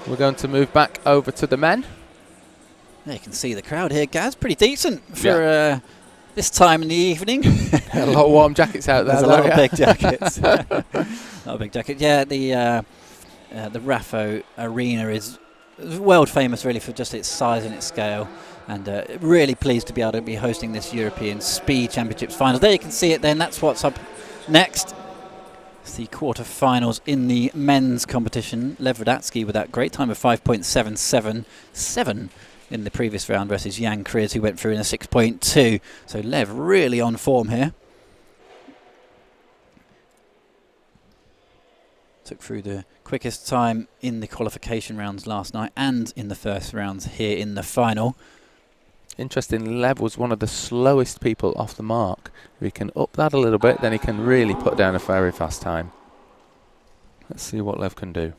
Speaker 2: we're going to move back over to the men.
Speaker 1: Yeah, you can see the crowd here, Gaz. Pretty decent for this time in the evening.
Speaker 2: A lot of warm jackets out there.
Speaker 1: There's a lot of big jackets. A lot of big jackets. Yeah, the Ratho arena is world famous really for just its size and its scale. And really pleased to be able to be hosting this European Speed Championships final. There you can see it then. That's what's up next. It's the quarter-finals in the men's competition. Lev Radatsky with that great time of 5.777 in the previous round versus Jan Kriers, who went through in a 6.2. So Lev really on form here. Took through the quickest time in the qualification rounds last night and in the first rounds here in the final.
Speaker 2: Interesting, Lev was one of the slowest people off the mark. If he can up that a little bit, then he can really put down a very fast time. Let's see what Lev can do.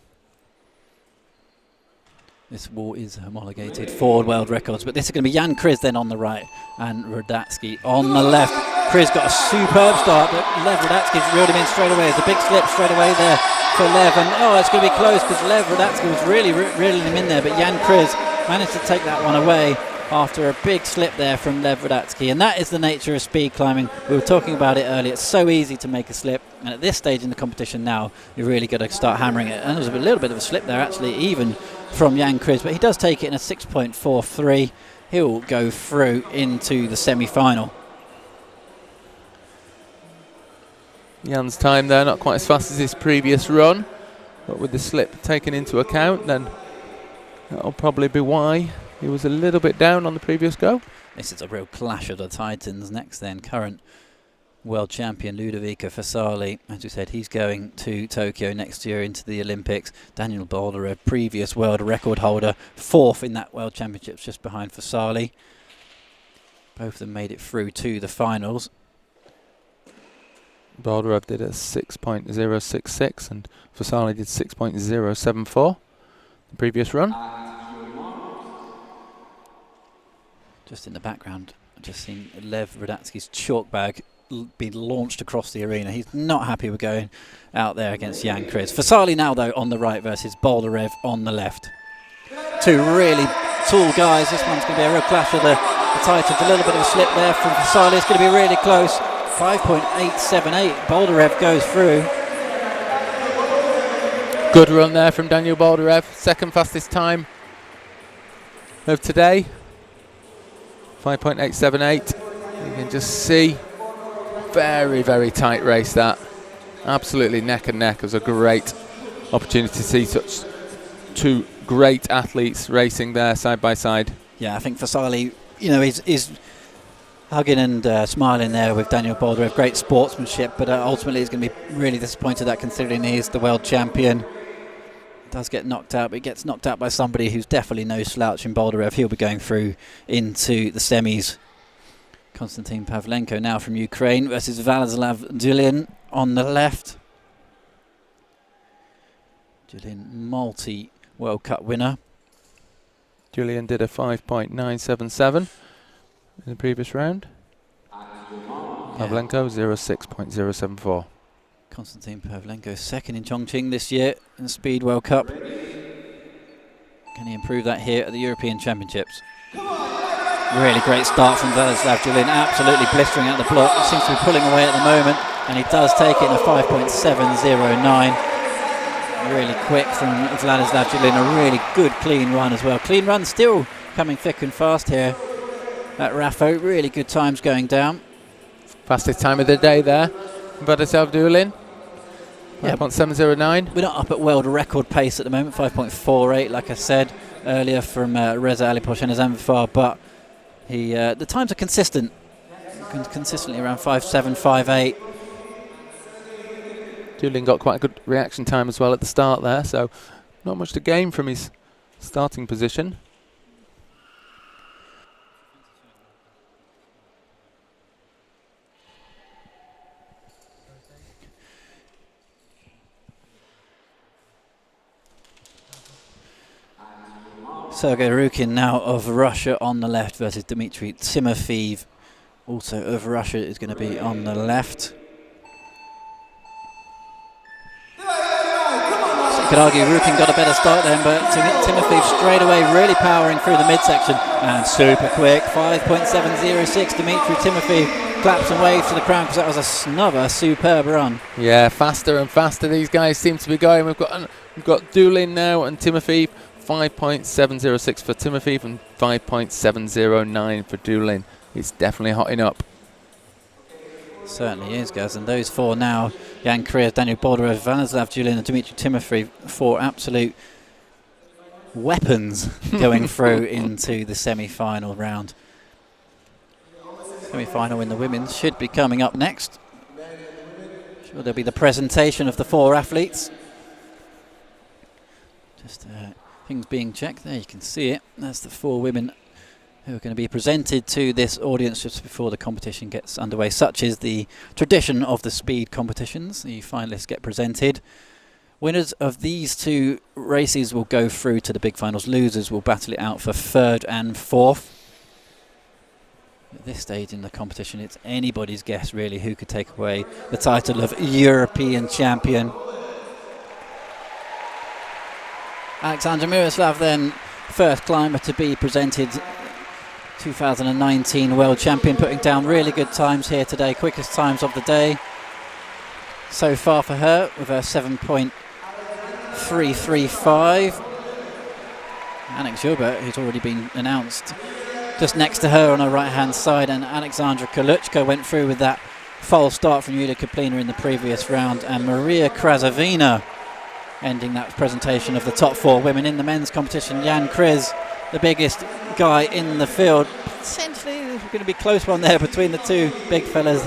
Speaker 1: This wall is homologated for world records, but this is going to be Jan Kriz then on the right and Radatsky on the left. Kriz got a superb start, but Lev Radatsky's reeled him in straight away. There's a big slip straight away there for Lev, and it's going to be close because Lev Radatsky was really reeling him in there, but Jan Kriz managed to take that one away after a big slip there from Lev Radatsky. And that is the nature of speed climbing. We were talking about it earlier. It's so easy to make a slip, and at this stage in the competition now, you've really got to start hammering it. And there was a little bit of a slip there actually, even from Jan Kriz, but he does take it in a 6.43. He'll go through into the semi-final.
Speaker 2: Jan's time there not quite as fast as his previous run, but with the slip taken into account, then that'll probably be why he was a little bit down on the previous go.
Speaker 1: This is a real clash of the Titans. Next then, current world champion Ludovico Fasali. As we said, he's going to Tokyo next year into the Olympics. Daniel Boldarev, previous world record holder, 4th in that world championships, just behind Fasali. Both of them made it through to the finals.
Speaker 2: Boldarev did a 6.066 and Fasali did 6.074 the previous run.
Speaker 1: Just in the background, I've just seen Lev Radatsky's chalk bag being launched across the arena. He's not happy with going out there against Jan Kriz. Fasali now, though, on the right versus Boldarev on the left. Two really tall guys. This one's going to be a real clash of the Titans. A little bit of a slip there from Fasali. It's going to be really close. 5.878. Boldarev goes through.
Speaker 2: Good run there from Daniel Boldarev. Second fastest time of today. 5.878. You can just see, very, very tight race that. Absolutely neck and neck. It was a great opportunity to see such two great athletes racing there side by side.
Speaker 1: Yeah, I think Fasali, is hugging and smiling there with Daniel Boldarev. Great sportsmanship, but ultimately he's going to be really disappointed that, considering he is the world champion. Does get knocked out, but he gets knocked out by somebody who's definitely no slouch in Boldarev. He'll be going through into the semis. Constantine Pavlenko now from Ukraine versus Vladislav Dulin on the left. Dulin, multi-World Cup winner.
Speaker 2: Julian did a 5.977 in the previous round. Pavlenko 06.074.
Speaker 1: Constantine Pavlenko second in Chongqing this year in the Speed World Cup. Can he improve that here at the European Championships? Really great start from Vladislav Dulin, absolutely blistering out the block. He seems to be pulling away at the moment, and he does take it in a 5.709. Really quick from Vladislav Dulin, a really good clean run as well. Clean run still coming thick and fast here at Ratho. Really good times going down.
Speaker 2: Fastest time of the day there, Vladislav Dulin. 5.709.
Speaker 1: We're not up at world record pace at the moment, 5.48 like I said earlier from Reza Aliposh and Azamfar, but the times are consistently around 5.7, 5.8.
Speaker 2: Dulin got quite a good reaction time as well at the start there, so not much to gain from his starting position.
Speaker 1: Sergei Rukin now of Russia on the left versus Dmitry Timofeev, also of Russia, is going to be on the left. So you could argue Rukin got a better start then, but Timofeev straight away really powering through the midsection and super quick. 5.706. Dmitry Timofeev claps and waves to the crowd because that was another superb run.
Speaker 2: Yeah, faster and faster these guys seem to be going. We've got Dulin now and Timofeev. 5.706 for Timofeev and 5.709 for Dulin. It's definitely hotting up.
Speaker 1: Certainly is, guys. And those four now, Jan Kriz, Daniel Boldarev, Vladislav Dulin and Dmitry Timofeev, four absolute weapons going through into the semi-final round. Semi-final in the women's should be coming up next. Sure, there'll be the presentation of the four athletes. Just things being checked there, you can see it. That's the four women who are going to be presented to this audience just before the competition gets underway. Such is the tradition of the speed competitions. The finalists get presented Winners of these two races will go through to the big finals. Losers will battle it out for third and fourth. At this stage in the competition, it's anybody's guess really who could take away the title of European champion. Alexandra Miroslav then, first climber to be presented, 2019 world champion, putting down really good times here today, quickest times of the day so far for her with her 7.335. Alex Gilbert, who's already been announced, just next to her on her right hand side, and Alexandra Kaluchka went through with that false start from Yulia Kaplina in the previous round, and Maria Krasavina ending that presentation of the top four women in the men's competition. Jan Kriz, the biggest guy in the field. Essentially, there's going to be a close one there between the two big fellas,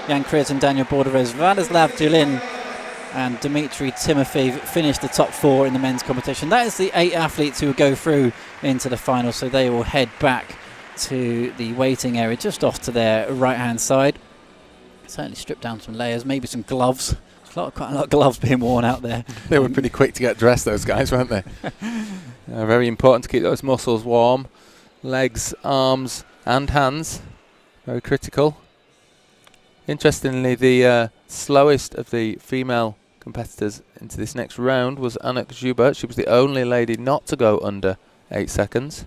Speaker 1: Jan Kriz and Daniel Borderez. Vladislav Dulin and Dmitry Timofeev finished the top four in the men's competition. That is the 8 athletes who will go through into the final, so they will head back to the waiting area just off to their right hand side. Certainly stripped down some layers, maybe some gloves. Quite a lot of gloves being worn out there.
Speaker 2: They were pretty quick to get dressed, those guys, weren't they? Very important to keep those muscles warm. Legs, arms and hands, very critical. Interestingly, the slowest of the female competitors into this next round was Anna Schubert. She was the only lady not to go under 8 seconds.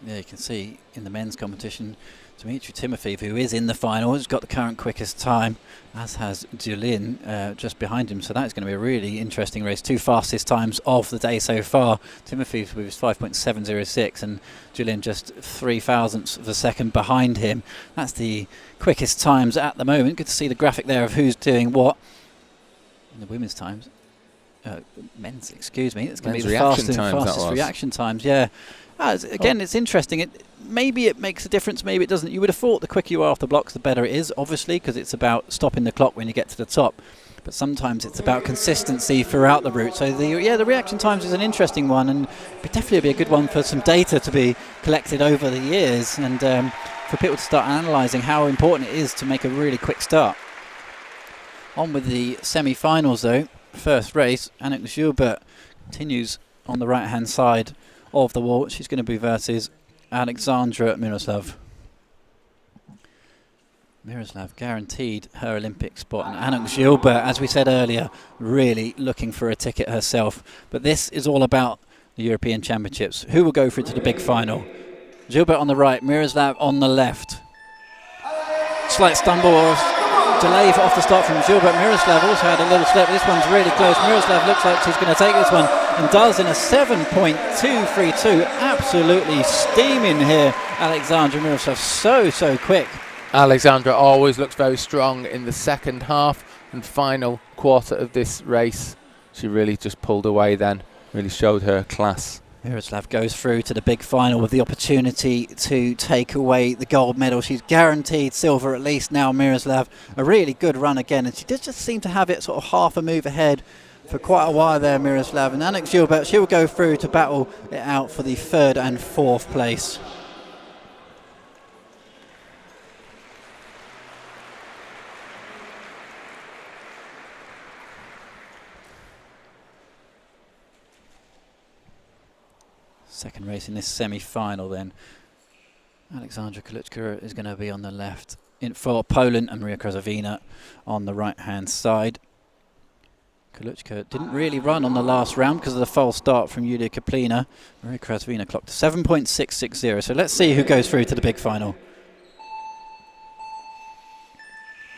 Speaker 1: Yeah, you can see in the men's competition, Dmitry Timofeev, who is in the final, has got the current quickest time, as has Dulin just behind him. So that's going to be a really interesting race. 2 fastest times of the day so far. Timofeev with his 5.706 and Dulin just 0.003 of a second behind him. That's the quickest times at the moment. Good to see the graphic there of who's doing what in the women's times. Men's, excuse me. It's going to be the fastest reaction times, yeah. Again, it's interesting. Maybe it makes a difference, maybe it doesn't. You would have thought the quicker you are off the blocks, the better it is, obviously, because it's about stopping the clock when you get to the top. But sometimes it's about consistency throughout the route. So the reaction times is an interesting one, and it'd definitely be a good one for some data to be collected over the years, and for people to start analysing how important it is to make a really quick start. On with the semi-finals, though. First race, Anna Schubert continues on the right-hand side of the wall. She's going to be versus Alexandra Miroslav. Miroslav guaranteed her Olympic spot, and Anna Gilbert, as we said earlier, really looking for a ticket herself. But this is all about the European Championships. Who will go through to the big final? Gilbert on the right, Miroslav on the left. Slight stumble or delay off the start from Gilbert. Miroslav also had a little slip. This one's really close. Miroslav looks like she's going to take this one, and does in a 7.232. Absolutely steaming here, Alexandra Miroslav. So quick.
Speaker 2: Alexandra always looks very strong in the second half and final quarter of this race. She really just pulled away then, really showed her class.
Speaker 1: Miroslav goes through to the big final with the opportunity to take away the gold medal. She's guaranteed silver at least now, Miroslav. A really good run again, and she did just seem to have it sort of half a move ahead for quite a while there, Miroslav. And Anna Gilbert, she will go through to battle it out for the 3rd and 4th place. Second race in this semi-final then. Alexandra Kaluchka is going to be on the left for Poland, and Maria Krasavina on the right-hand side. Kaluchka didn't really run on the last round because of the false start from Yulia Kaplina. Maria Krasavina clocked 7.660. So let's see who goes through to the big final.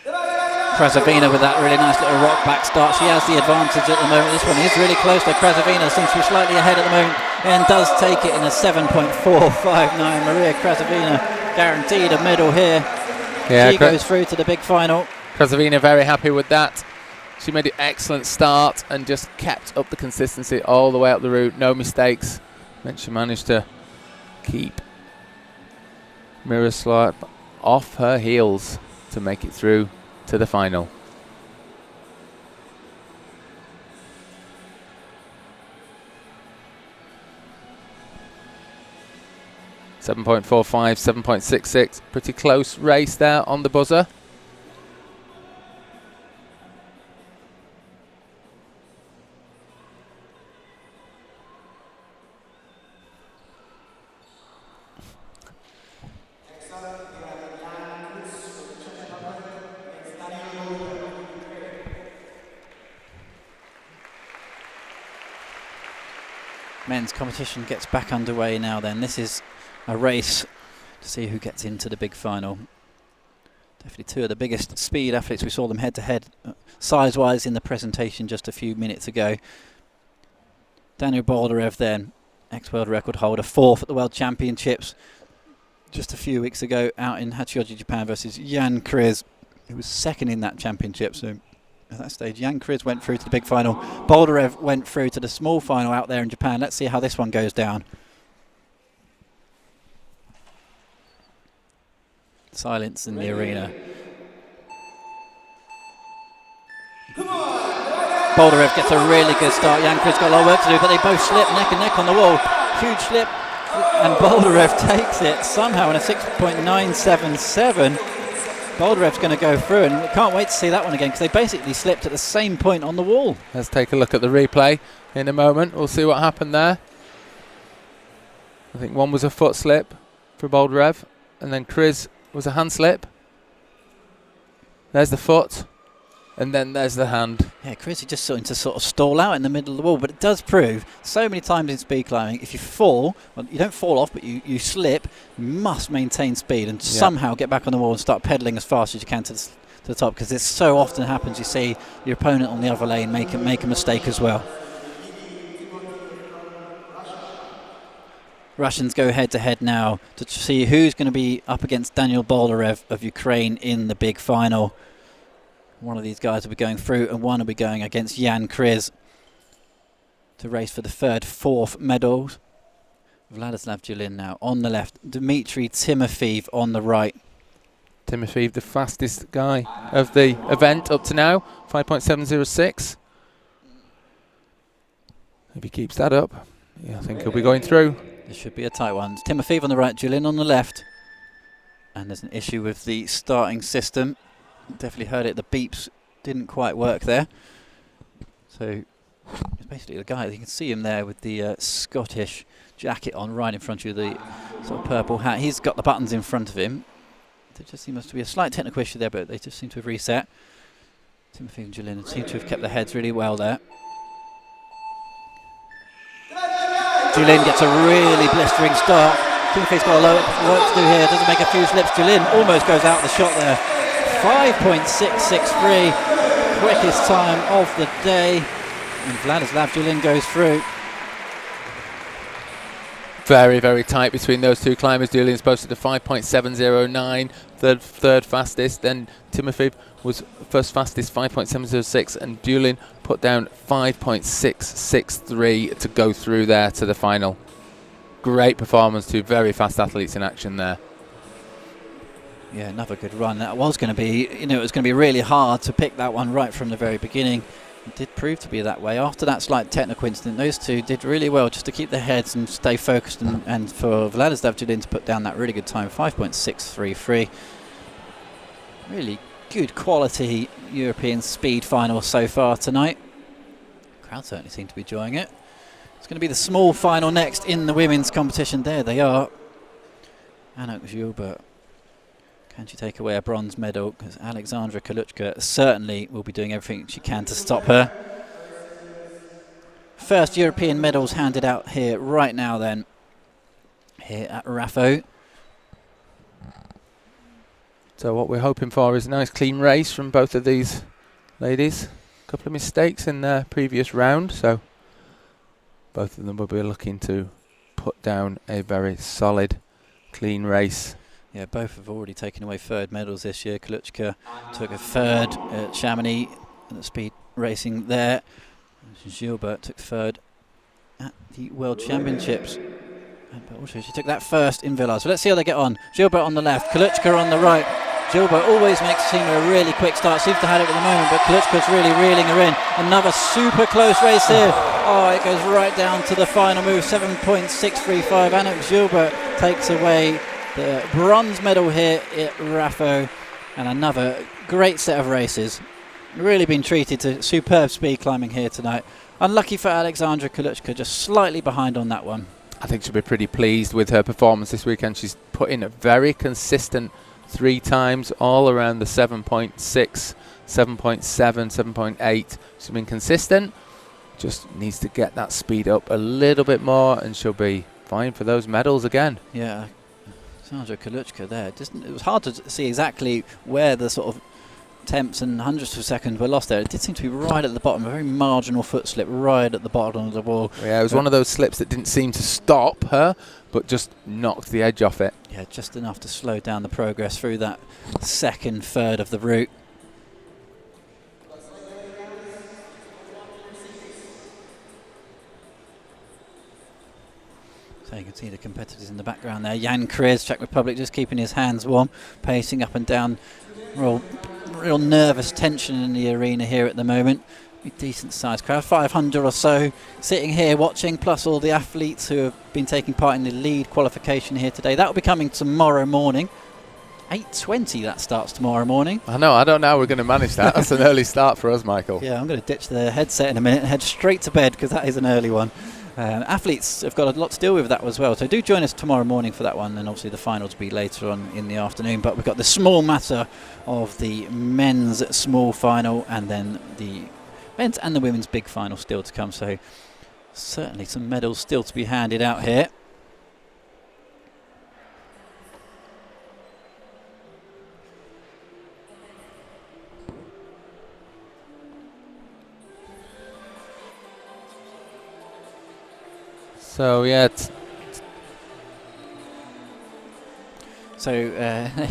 Speaker 1: Krasavina with that really nice little rock back start. She has the advantage at the moment. This one is really close, though. Krasavina seems to be slightly ahead at the moment and does take it in a 7.459. Maria Krasavina guaranteed a medal here. Yeah, she goes through to the big final.
Speaker 2: Krasavina very happy with that. She made an excellent start and just kept up the consistency all the way up the route. No mistakes. Then she managed to keep Miroslav off her heels to make it through to the final. 7.45, 7.66. Pretty close race there on the buzzer.
Speaker 1: Men's competition gets back underway now then. This is a race to see who gets into the big final. Definitely two of the biggest speed athletes. We saw them head to head size-wise in the presentation just a few minutes ago. Daniel Boldarev then, ex-world record holder, 4th at the World Championships just a few weeks ago out in Hachioji, Japan versus Jan Kriz, who was 2nd in that championship. So at that stage, Jan Kriz went through to the big final. Boldarev went through to the small final out there in Japan. Let's see how this one goes down. Silence in the arena. Boldarev gets a really good start. Jan Kriz got a lot of work to do, but they both slip neck and neck on the wall. Huge slip, and Boldarev takes it somehow in a 6.977. Boldarev's going to go through, and we can't wait to see that one again because they basically slipped at the same point on the wall.
Speaker 2: Let's take a look at the replay in a moment. We'll see what happened there. I think one was a foot slip for Boldarev, and then Kriz was a hand slip. There's the foot, and then there's the hand.
Speaker 1: Yeah, Kriz is just starting to sort of stall out in the middle of the wall, but it does prove so many times in speed climbing, if you fall, well, you don't fall off, but you slip, you must maintain speed and somehow get back on the wall and start pedalling as fast as you can to the top, because it so often happens you see your opponent on the other lane make a mistake as well. Russians go head to head now to see who's going to be up against Daniel Boldarev of Ukraine in the big final. One of these guys will be going through and one will be going against Jan Kriz to race for the 3rd, 4th medals. Vladislav Julin now on the left, Dmitry Timofeev on the right.
Speaker 2: Timofeev, the fastest guy of the event up to now, 5.706. If he keeps that up, yeah, I think he'll be going through.
Speaker 1: This should be a tight one. Timofeev on the right, Julin on the left. And there's an issue with the starting system. Definitely heard it, the beeps didn't quite work there. So it's basically the guy, you can see him there with the Scottish jacket on right in front of you, the sort of purple hat. He's got the buttons in front of him. There just seems to be a slight technical issue there, but they just seem to have reset. Timofeev and Julin seem to have kept their heads really well there. Julin gets a really blistering start. Timofeev's got a lot of work to do here, doesn't make a few slips. Julin almost goes out the shot there. 5.663, quickest time of the day, and Vladislav Julin goes through.
Speaker 2: Very, very tight between those two climbers. Julian's posted a 5.709, third fastest. Then Timofeev was first fastest, 5.706, and Julin put down 5.663 to go through there to the final. Great performance, two very fast athletes in action there.
Speaker 1: Yeah, another good run. That was going to be, it was going to be really hard to pick that one right from the very beginning. It did prove to be that way. After that slight technical incident, those two did really well just to keep their heads and stay focused, and for Vladislav Julin to put down that really good time, 5.633. Really good quality European speed final so far tonight. The crowd certainly seem to be enjoying it. It's going to be the small final next in the women's competition. There they are. Anna Gilbert. Can she take away a bronze medal? Because Alexandra Kaluchka certainly will be doing everything she can to stop her. First European medals handed out here right now then, here at Ratho.
Speaker 2: So what we're hoping for is a nice clean race from both of these ladies. A couple of mistakes in their previous round, so both of them will be looking to put down a very solid, clean race.
Speaker 1: Yeah, both have already taken away third medals this year. Kaluchka took a third at Chamonix at the speed racing there. Gilbert took third at the World Championships. But also she took that first in Villars. So let's see how they get on. Gilbert on the left, Kaluchka on the right. Gilbert always makes it seem a really quick start. Seems to have it at the moment, but Klitschko's really reeling her in. Another super close race here. Oh, it goes right down to the final move. 7.635. Anna Gilbert takes away the bronze medal here at Ratho, and another great set of races. Really been treated to superb speed climbing here tonight. Unlucky for Alexandra Kluchka, just slightly behind on that one.
Speaker 2: I think she'll be pretty pleased with her performance this weekend. She's put in a very consistent 3 times, all around the 7.6, 7.7, 7.8. She's been consistent, just needs to get that speed up a little bit more and she'll be fine for those medals again.
Speaker 1: Yeah, Sandra Kluchka there. It was hard to see exactly where the sort of tenths and hundredths of a second were lost there. It did seem to be right at the bottom, a very marginal foot slip right at the bottom of the wall.
Speaker 2: Yeah, it was one of those slips that didn't seem to stop her, but just knocked the edge off it.
Speaker 1: Yeah, just enough to slow down the progress through that second third of the route. So you can see the competitors in the background there. Jan Kriz, Czech Republic, just keeping his hands warm, pacing up and down. Real nervous tension in the arena here at the moment. A decent sized crowd, 500 or so sitting here watching, plus all the athletes who have been taking part in the lead qualification here today. That will be coming tomorrow morning. 8:20 that starts tomorrow morning.
Speaker 2: I know, I don't know how we're going to manage that. That's an early start for us, Michael.
Speaker 1: Yeah, I'm going to ditch the headset in a minute and head straight to bed because that is an early one. Athletes have got a lot to deal with that as well, so do join us tomorrow morning for that one, and obviously the final to be later on in the afternoon. But we've got the small matter of the men's small final and then the men's and the women's big final still to come, so certainly some medals still to be handed out here.
Speaker 2: So yeah,
Speaker 1: so you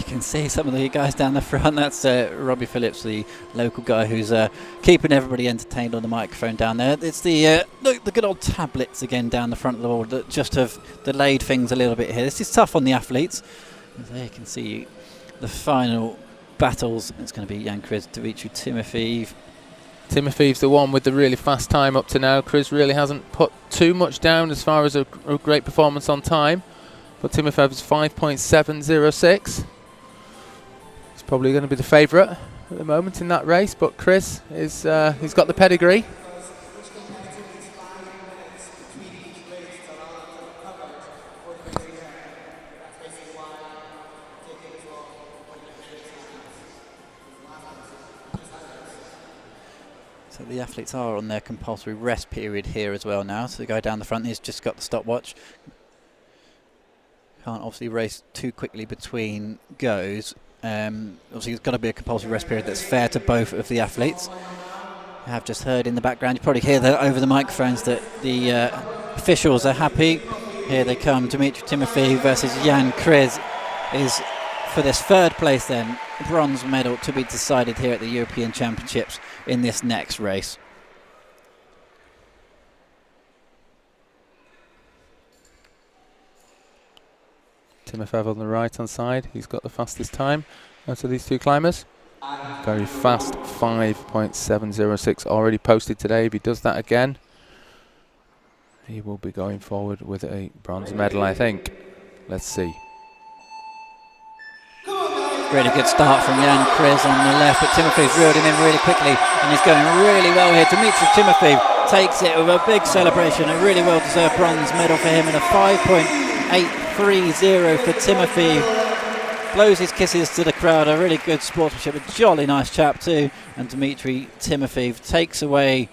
Speaker 1: can see some of the guys down the front. That's Robbie Phillips, the local guy who's keeping everybody entertained on the microphone down there. It's the good old tablets again down the front of the wall that just have delayed things a little bit here. This is tough on the athletes. There you can see the final battles. It's going to be Jan Kriz, Dimitri Timofeev.
Speaker 2: Timofeev's the one with the really fast time up to now. Kriz really hasn't put too much down as far as a great performance on time. But Timofeev's 5.706. He's probably going to be the favourite at the moment in that race. But Kriz is he's got the pedigree.
Speaker 1: So the athletes are on their compulsory rest period here as well now. So the guy down the front has just got the stopwatch. Can't obviously race too quickly between goes. Obviously there's got to be a compulsory rest period that's fair to both of the athletes. I have just heard in the background, you probably hear that over the microphones, that the officials are happy. Here they come. Dimitri Timofeev versus Jan Kriz is for this third place then, bronze medal to be decided here at the European Championships in this next race.
Speaker 2: Timofeev on the right hand side, he's got the fastest time out of these two climbers. Very fast, 5.706 already posted today. If he does that again, he will be going forward with a bronze medal, I think. Let's see.
Speaker 1: Really good start from Jan Kriz on the left, but Timofeev's reeled him in really quickly and he's going really well here. Dimitri Timofeev takes it with a big celebration, a really well-deserved bronze medal for him, and a 5.830 for Timofeev. Blows his kisses to the crowd, a really good sportsmanship, a jolly nice chap too. And Dimitri Timofeev takes away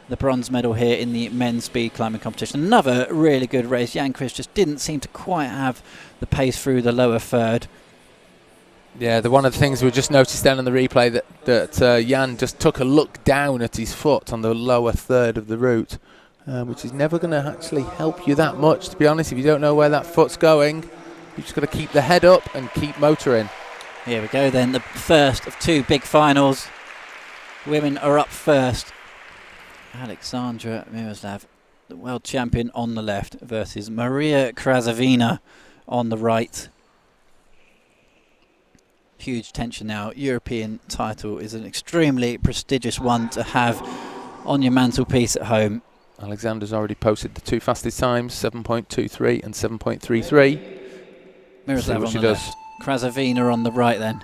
Speaker 1: the bronze medal here in the men's speed climbing competition. Another really good race. Jan Kriz just didn't seem to quite have the pace through the lower third.
Speaker 2: Yeah, one of the things we just noticed down on the replay that Jan just took a look down at his foot on the lower third of the route, which is never going to actually help you that much, to be honest. If you don't know where that foot's going, you've just got to keep the head up and keep motoring.
Speaker 1: Here we go then, the first of two big finals. Women are up first. Alexandra Miroslav, the world champion, on the left versus Maria Krasavina on the right. huge tension now. European title is an extremely prestigious one to have on your mantelpiece at home.
Speaker 2: Alexander's already posted the 2 fastest times, 7.23 and 7.33.
Speaker 1: Miroslav on the left, Krasavina on the right then.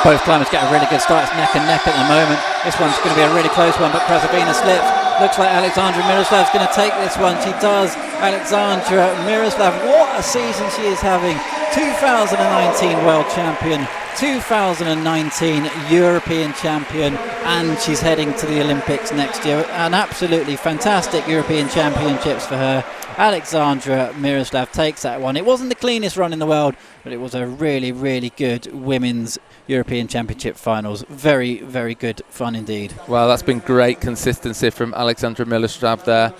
Speaker 1: Both climbers get a really good start. It's neck and neck at the moment. This one's going to be a really close one, but Krasavina slips. Looks like Alexandra Miroslav's going to take this one. She does. Alexandra Miroslav, what a season she is having. 2019 World Champion, 2019 European Champion, and she's heading to the Olympics next year. An absolutely fantastic European Championships for her. Alexandra Miroslav takes that one. It wasn't the cleanest run in the world, but it was a really, really good women's European Championship finals. Very, very good fun indeed.
Speaker 2: Well, that's been great consistency from Alexandra Miroslav there.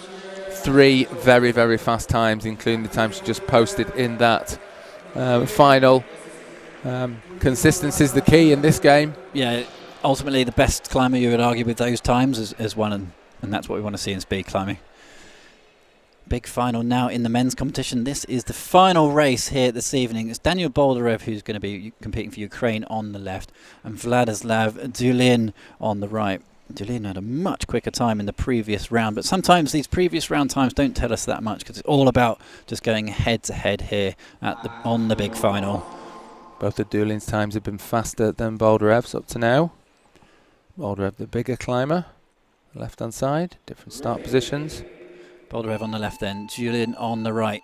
Speaker 2: 3 very, very fast times, including the time she just posted in that final. Consistency is the key in this game.
Speaker 1: Yeah, ultimately the best climber, you would argue, with those times is one, and that's what we want to see in speed climbing. Big final now in the men's competition. This is the final race here this evening. It's Daniel Boldarev who's going to be competing for Ukraine on the left, and Vladislav Dulin on the right. Dulin had a much quicker time in the previous round, but sometimes these previous round times don't tell us that much because it's all about just going head to head here on the big final.
Speaker 2: Both of Dulin's times have been faster than Boldarev's up to now. Boldarev the bigger climber, left hand side, different start positions.
Speaker 1: Boldarev on the left then, Julien on the right.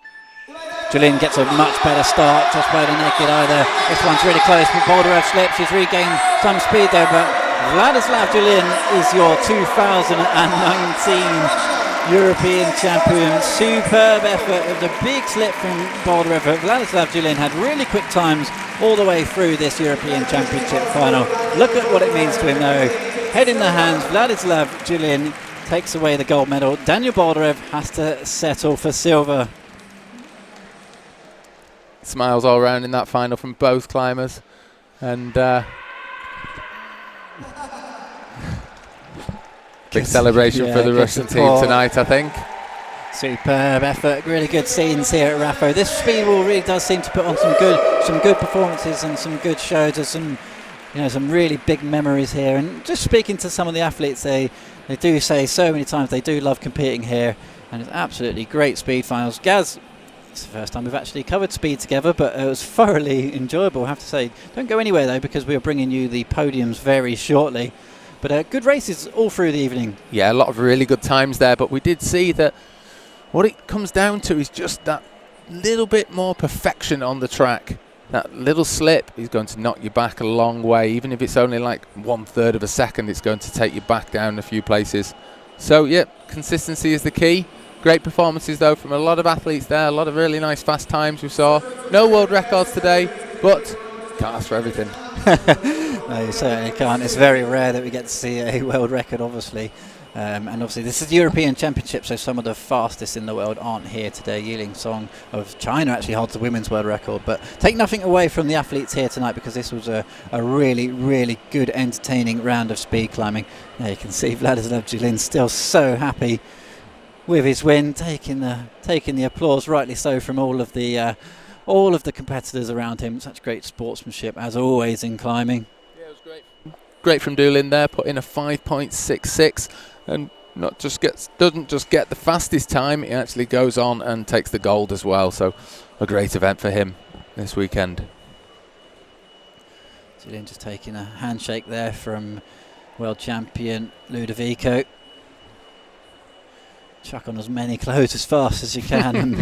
Speaker 1: Julien gets a much better start just by the naked eye there. This one's really close, but Boldarev slips. She's regained some speed there, but Vladislav Julien is your 2019 European champion. Superb effort of the big slip from Boldarev. Vladislav Julien had really quick times all the way through this European Championship final. Look at what it means to him though. Head in the hands, Vladislav Julien takes away the gold medal. Daniel Boldarev has to settle for silver.
Speaker 2: Smiles all around in that final from both climbers, and big celebration for the Russian team tonight, I think.
Speaker 1: Superb effort, really good scenes here at Ratho. This speed wall really does seem to put on some good performances and some good shows. There's some really big memories here. And just speaking to some of the athletes, they do say so many times they do love competing here, and it's absolutely great speed finals. Gaz, it's the first time we've actually covered speed together, but it was thoroughly enjoyable, I have to say. Don't go anywhere though, because we are bringing you the podiums very shortly. But good races all through the evening. Yeah,
Speaker 2: a lot of really good times there, but we did see that what it comes down to is just that little bit more perfection on the track. That little slip is going to knock you back a long way. Even if it's only like 1/3 of a second, it's going to take you back down a few places. So, yeah, consistency is the key. Great performances, though, from a lot of athletes there. A lot of really nice fast times we saw. No world records today, but can't ask for everything.
Speaker 1: No, you certainly can't. It's very rare that we get to see a world record, obviously. And obviously this is the European Championship, so some of the fastest in the world aren't here today. Yiling Song of China actually holds the women's world record, but take nothing away from the athletes here tonight, because this was a really, really good, entertaining round of speed climbing. There you can see Vladislav Julin still so happy with his win, taking the applause, rightly so, from all of the competitors around him. Such great sportsmanship as always in climbing.
Speaker 2: Yeah, it was great. Great from Dulin there, put in a 5.66. And doesn't just get the fastest time, he actually goes on and takes the gold as well. So a great event for him this weekend.
Speaker 1: Julian just taking a handshake there from world champion Ludovico. Chuck on as many clothes as fast as you can and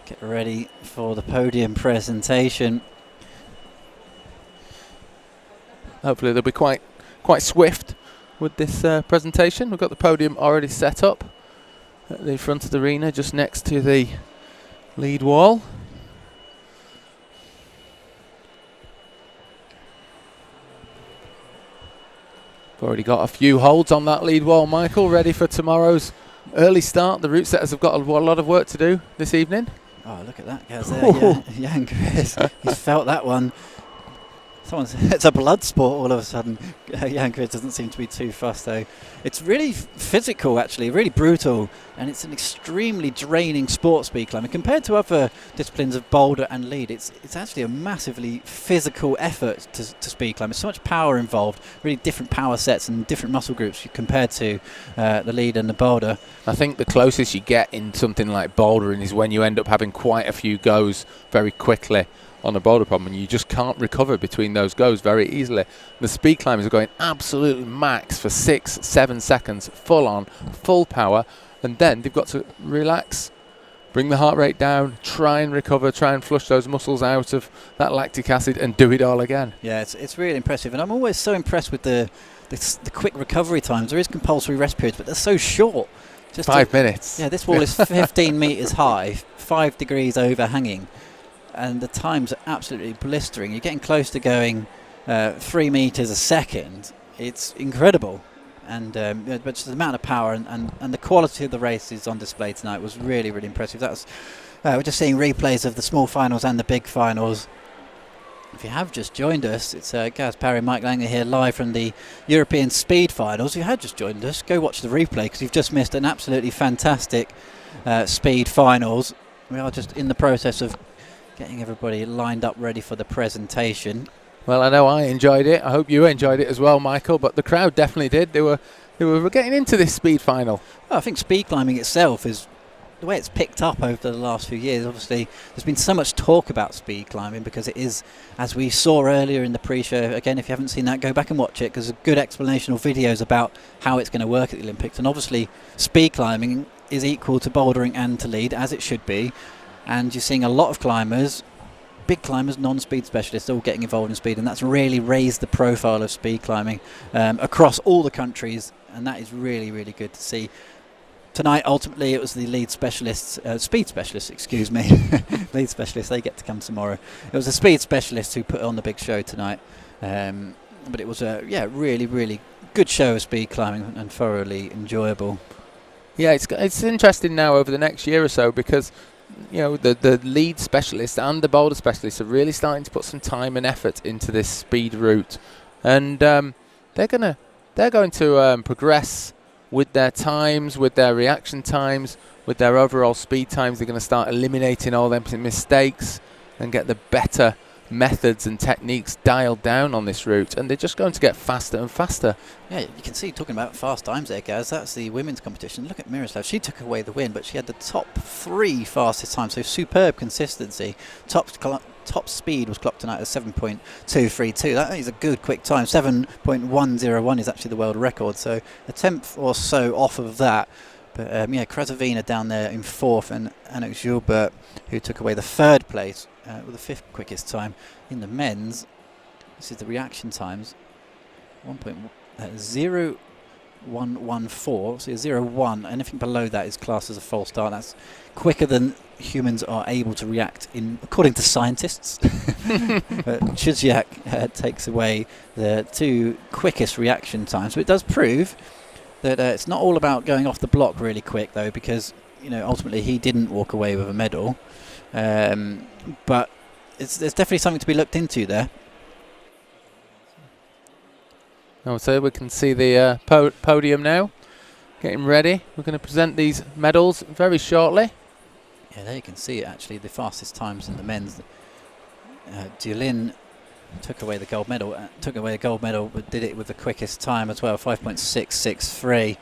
Speaker 1: get ready for the podium presentation.
Speaker 2: Hopefully they'll be quite swift with this presentation. We've got the podium already set up at the front of the arena, just next to the lead wall. We've already got a few holds on that lead wall, Michael, ready for tomorrow's early start. The route setters have got a lot of work to do this evening.
Speaker 1: Oh, look at that, guys there. Yeah, Jan Chris, he's felt that one. it's a blood sport all of a sudden. Jankovic doesn't seem to be too fussed though. It's really physical actually, really brutal, and it's an extremely draining sport, speed climbing. Compared to other disciplines of boulder and lead, it's actually a massively physical effort to speed climb. There's so much power involved, really different power sets and different muscle groups compared to the lead and the boulder.
Speaker 2: I think the closest you get in something like bouldering is when you end up having quite a few goes very quickly on a boulder problem, and you just can't recover between those goes very easily. The speed climbers are going absolutely max for 6-7 seconds, full on, full power, and then they've got to relax, bring the heart rate down, try and recover, try and flush those muscles out of that lactic acid, and do it all again.
Speaker 1: Yeah, it's really impressive, and I'm always so impressed with the quick recovery times. There is compulsory rest periods, but they're so short.
Speaker 2: Just 5 minutes.
Speaker 1: Yeah, this wall is 15 metres high, 5 degrees overhanging, and the times are absolutely blistering. You're getting close to going 3 metres a second. It's incredible. And but just the amount of power and the quality of the races on display tonight was really, really impressive. We're just seeing replays of the small finals and the big finals. If you have just joined us, it's Gaz Parry and Mike Langer here live from the European Speed Finals. If you had just joined us, go watch the replay because you've just missed an absolutely fantastic Speed Finals. We are just in the process of getting everybody lined up ready for the presentation.
Speaker 2: Well, I know I enjoyed it. I hope you enjoyed it as well, Michael, but the crowd definitely did. They were getting into this speed final.
Speaker 1: Well, I think speed climbing itself is the way it's picked up over the last few years. Obviously, there's been so much talk about speed climbing because it is, as we saw earlier in the pre-show, again, if you haven't seen that, go back and watch it because there's good explanational videos about how it's going to work at the Olympics. And obviously, speed climbing is equal to bouldering and to lead, as it should be. And you're seeing a lot of climbers, big climbers, non-speed specialists, all getting involved in speed, and that's really raised the profile of speed climbing across all the countries, and that is really, really good to see. Tonight, ultimately, it was the lead specialists, speed specialists, excuse me, lead specialists, they get to come tomorrow. It was the speed specialists who put on the big show tonight, but it was a really, really good show of speed climbing and thoroughly enjoyable.
Speaker 2: Yeah, it's interesting now over the next year or so because the lead specialists and the boulder specialists are really starting to put some time and effort into this speed route, and they're going to progress with their times, with their reaction times, with their overall speed times. They're going to start eliminating all them mistakes and get the better methods and techniques dialed down on this route, and they're just going to get faster and faster.
Speaker 1: Yeah, you can see, talking about fast times there, Gaz, that's the women's competition. Look at Miroslav, she took away the win, but she had the top 3 fastest times, so superb consistency. Top speed was clocked tonight at 7.232. That is a good quick time. 7.101 is actually the world record, so a tenth or so off of that. But Krasovina down there in 4th, and Anna Gilbert, who took away the 3rd place with the 5th quickest time. In the men's, this is the reaction times, 1.0114, so 0.1. Anything below that is classed as a false start. That's quicker than humans are able to react, according to scientists. But Chiziak takes away the 2 quickest reaction times. So it does prove that it's not all about going off the block really quick, though, because ultimately he didn't walk away with a medal. But there's definitely something to be looked into there.
Speaker 2: So we can see the podium now, getting ready. We're going to present these medals very shortly.
Speaker 1: Yeah, there you can see it actually, the fastest times in the men's. Dulin took away the gold medal, but did it with the quickest time as well, 5.663.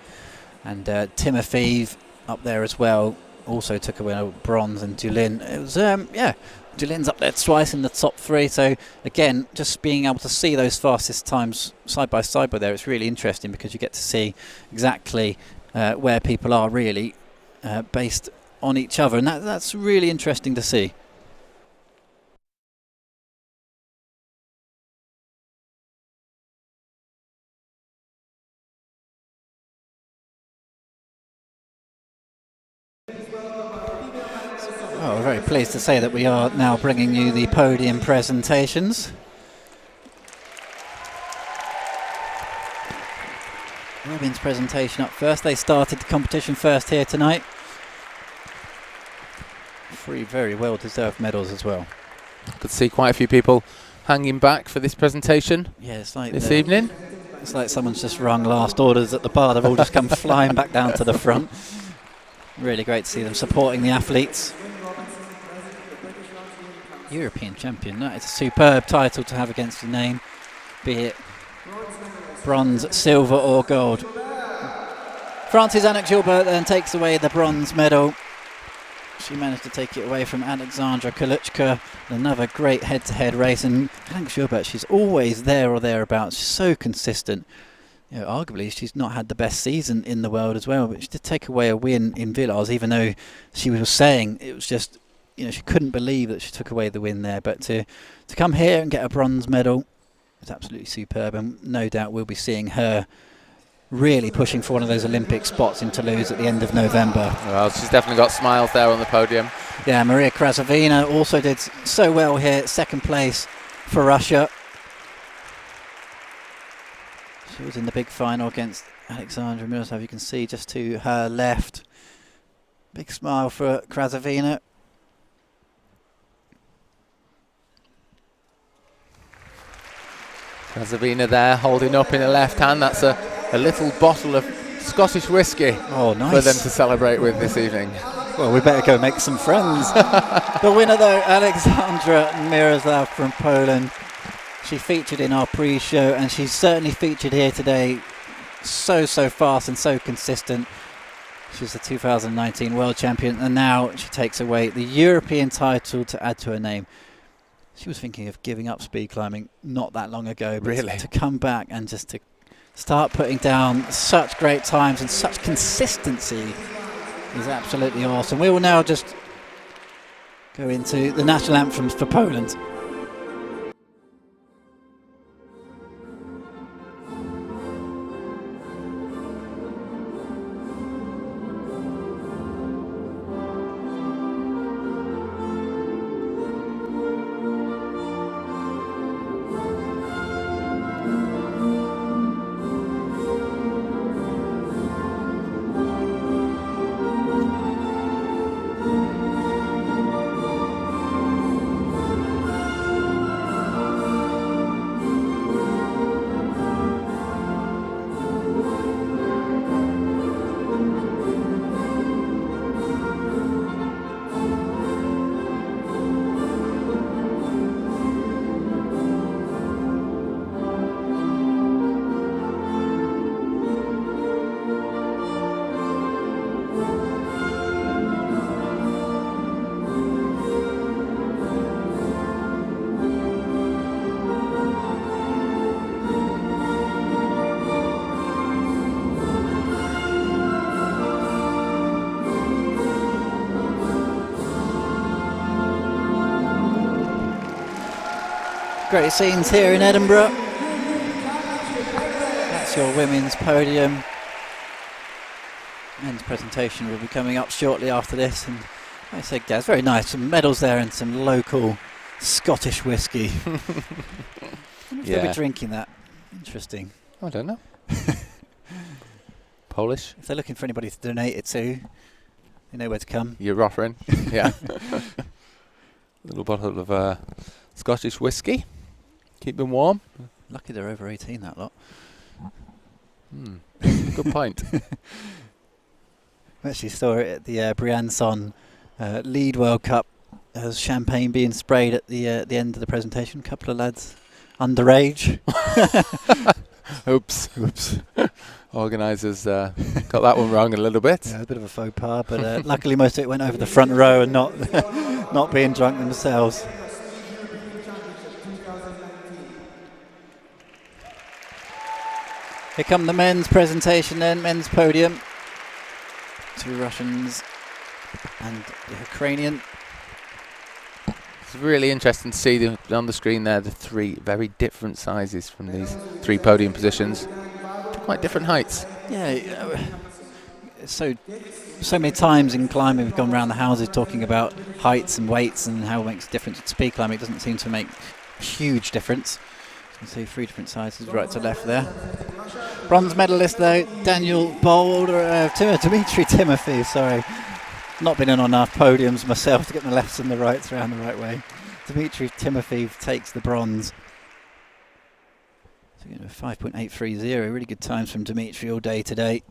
Speaker 1: And Timofeev up there as well, also took away bronze, and Dulin. It was, Dulin's up there twice in the top 3. So again, just being able to see those fastest times side by side by there, it's really interesting because you get to see exactly where people are really based on each other, and that's really interesting to see. Oh, we're very pleased to say that we are now bringing you the podium presentations. Women's presentation up first. They started the competition first here tonight. 3 very well-deserved medals as well.
Speaker 2: Could see quite a few people hanging back for this presentation
Speaker 1: It's like
Speaker 2: this evening.
Speaker 1: It's like someone's just rung last orders at the bar. They've all just come flying back down to the front. Really great to see them supporting the athletes. European champion. That is a superb title to have against your name, be it bronze, silver or gold. France's Annick Gilbert then takes away the bronze medal. She managed to take it away from Alexandra Kaluchka. Another great head-to-head race, and Annick Gilbert, she's always there or thereabouts. She's so consistent. Arguably she's not had the best season in the world as well, but she did take away a win in Villars, even though she was saying it was just, she couldn't believe that she took away the win there. But to come here and get a bronze medal is absolutely superb, and no doubt we'll be seeing her really pushing for one of those Olympic spots in Toulouse at the end of November.
Speaker 2: Well, she's definitely got smiles there on the podium.
Speaker 1: Yeah, Maria Krasavina also did so well here, second place for Russia. She was in the big final against Alexandra Miroslav, you can see just to her left. Big smile for Krasavina.
Speaker 2: Krasavina there holding up in the left hand. That's a little bottle of Scottish whiskey
Speaker 1: for them
Speaker 2: to celebrate with this evening.
Speaker 1: Well, we better go make some friends. The winner though, Alexandra Miroslav from Poland. She featured in our pre-show, and she's certainly featured here today. So fast and so consistent. She's the 2019 world champion, and now she takes away the European title to add to her name. She was thinking of giving up speed climbing not that long ago, but
Speaker 2: really,
Speaker 1: to come back and just to start putting down such great times and such consistency is absolutely awesome. We will now just go into the national anthems for Poland. Great scenes here in Edinburgh. That's your women's podium. Men's presentation will be coming up shortly after this. And like I said, Gaz, very nice. Some medals there and some local Scottish whiskey. If they'll be drinking that. Interesting.
Speaker 2: I don't know. Polish.
Speaker 1: If they're looking for anybody to donate it to, they know where to come.
Speaker 2: You're offering. Yeah. Little bottle of Scottish whiskey. Keep them warm.
Speaker 1: Lucky they're over 18, that lot.
Speaker 2: Good point.
Speaker 1: I actually saw it at the Briançon Lead World Cup. There was champagne being sprayed at the end of the presentation. A couple of lads underage.
Speaker 2: Oops. Organisers got that one wrong a little bit.
Speaker 1: Yeah, a bit of a faux pas, but luckily most of it went over the front row and not being drunk themselves. Here come the men's presentation then, men's podium. Two Russians and the Ukrainian.
Speaker 2: It's really interesting to see on the screen there the three very different sizes from these three podium positions. Quite different heights.
Speaker 1: Yeah, so many times in climbing we've gone around the houses talking about heights and weights and how it makes a difference in speed climbing. It doesn't seem to make a huge difference. You can see three different sizes right to left there. Bronze medalist though, Daniel Boulder, Dimitri Timothy, sorry. Not been on enough podiums myself to get the lefts and the rights around the right way. Dmitry Timofeev takes the bronze. So 5.830, really good times from Dmitry all day today.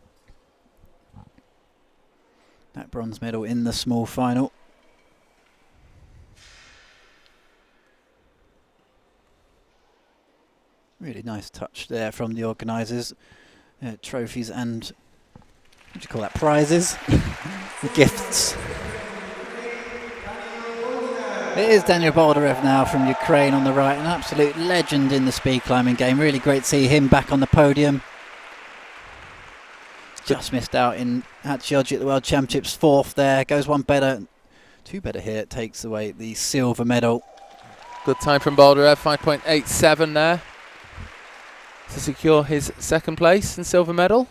Speaker 1: That bronze medal in the small final. Really nice touch there from the organisers. Trophies and, what do you call that, prizes? The gifts. It is Daniel Boldarev now from Ukraine on the right, an absolute legend in the speed climbing game. Really great to see him back on the podium. Just missed out in Hachiyoji at the World Championships, 4th there. Goes one better, 2 better here, takes away the silver medal.
Speaker 2: Good time from Boldarev, 5.87 there to secure his 2nd place and silver medal.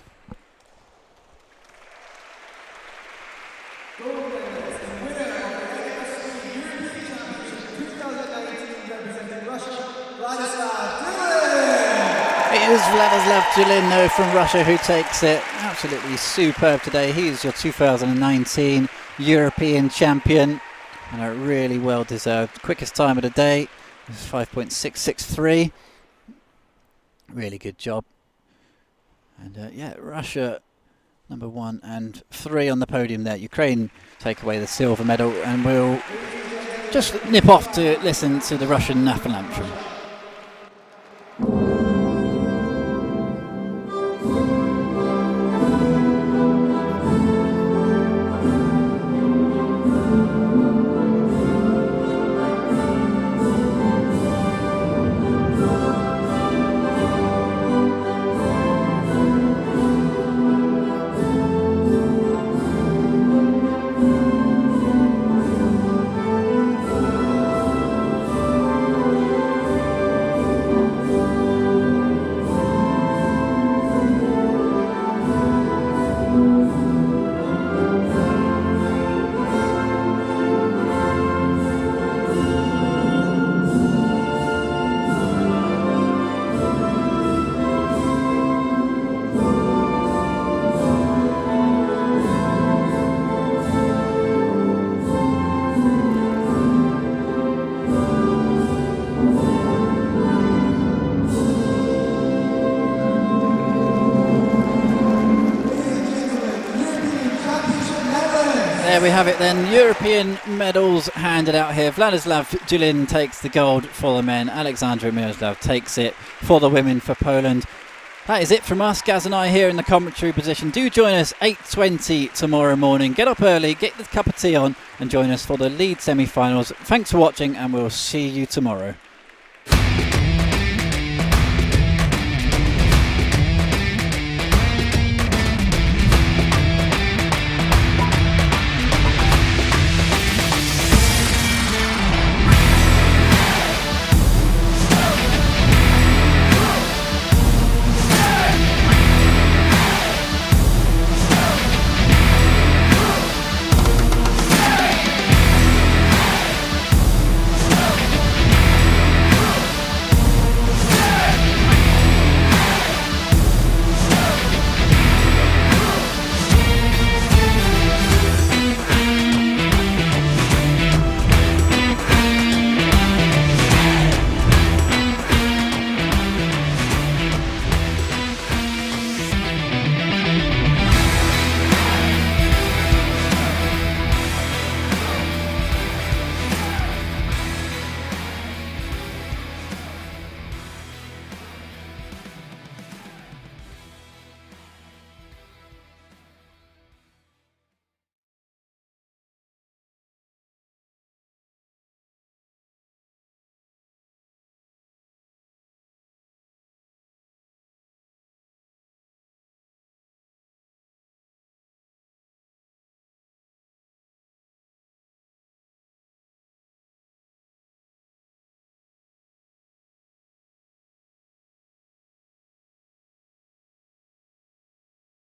Speaker 1: It is Vladislav Julin though from Russia who takes it. Absolutely superb today. He is your 2019 European champion and a really well deserved. Quickest time of the day is 5.663. Really good job. And yeah, Russia number 1 and 3 on the podium there. Ukraine take away the silver medal, and we'll just nip off to listen to the Russian national anthem. There we have it then, European medals handed out here. Vladislav Julin takes the gold for the men. Alexandra Miroslav takes it for the women for Poland. That is it from us, Gaz and I here in the commentary position. Do join us 8:20 tomorrow morning. Get up early, get the cup of tea on and join us for the lead semi-finals. Thanks for watching and we'll see you tomorrow.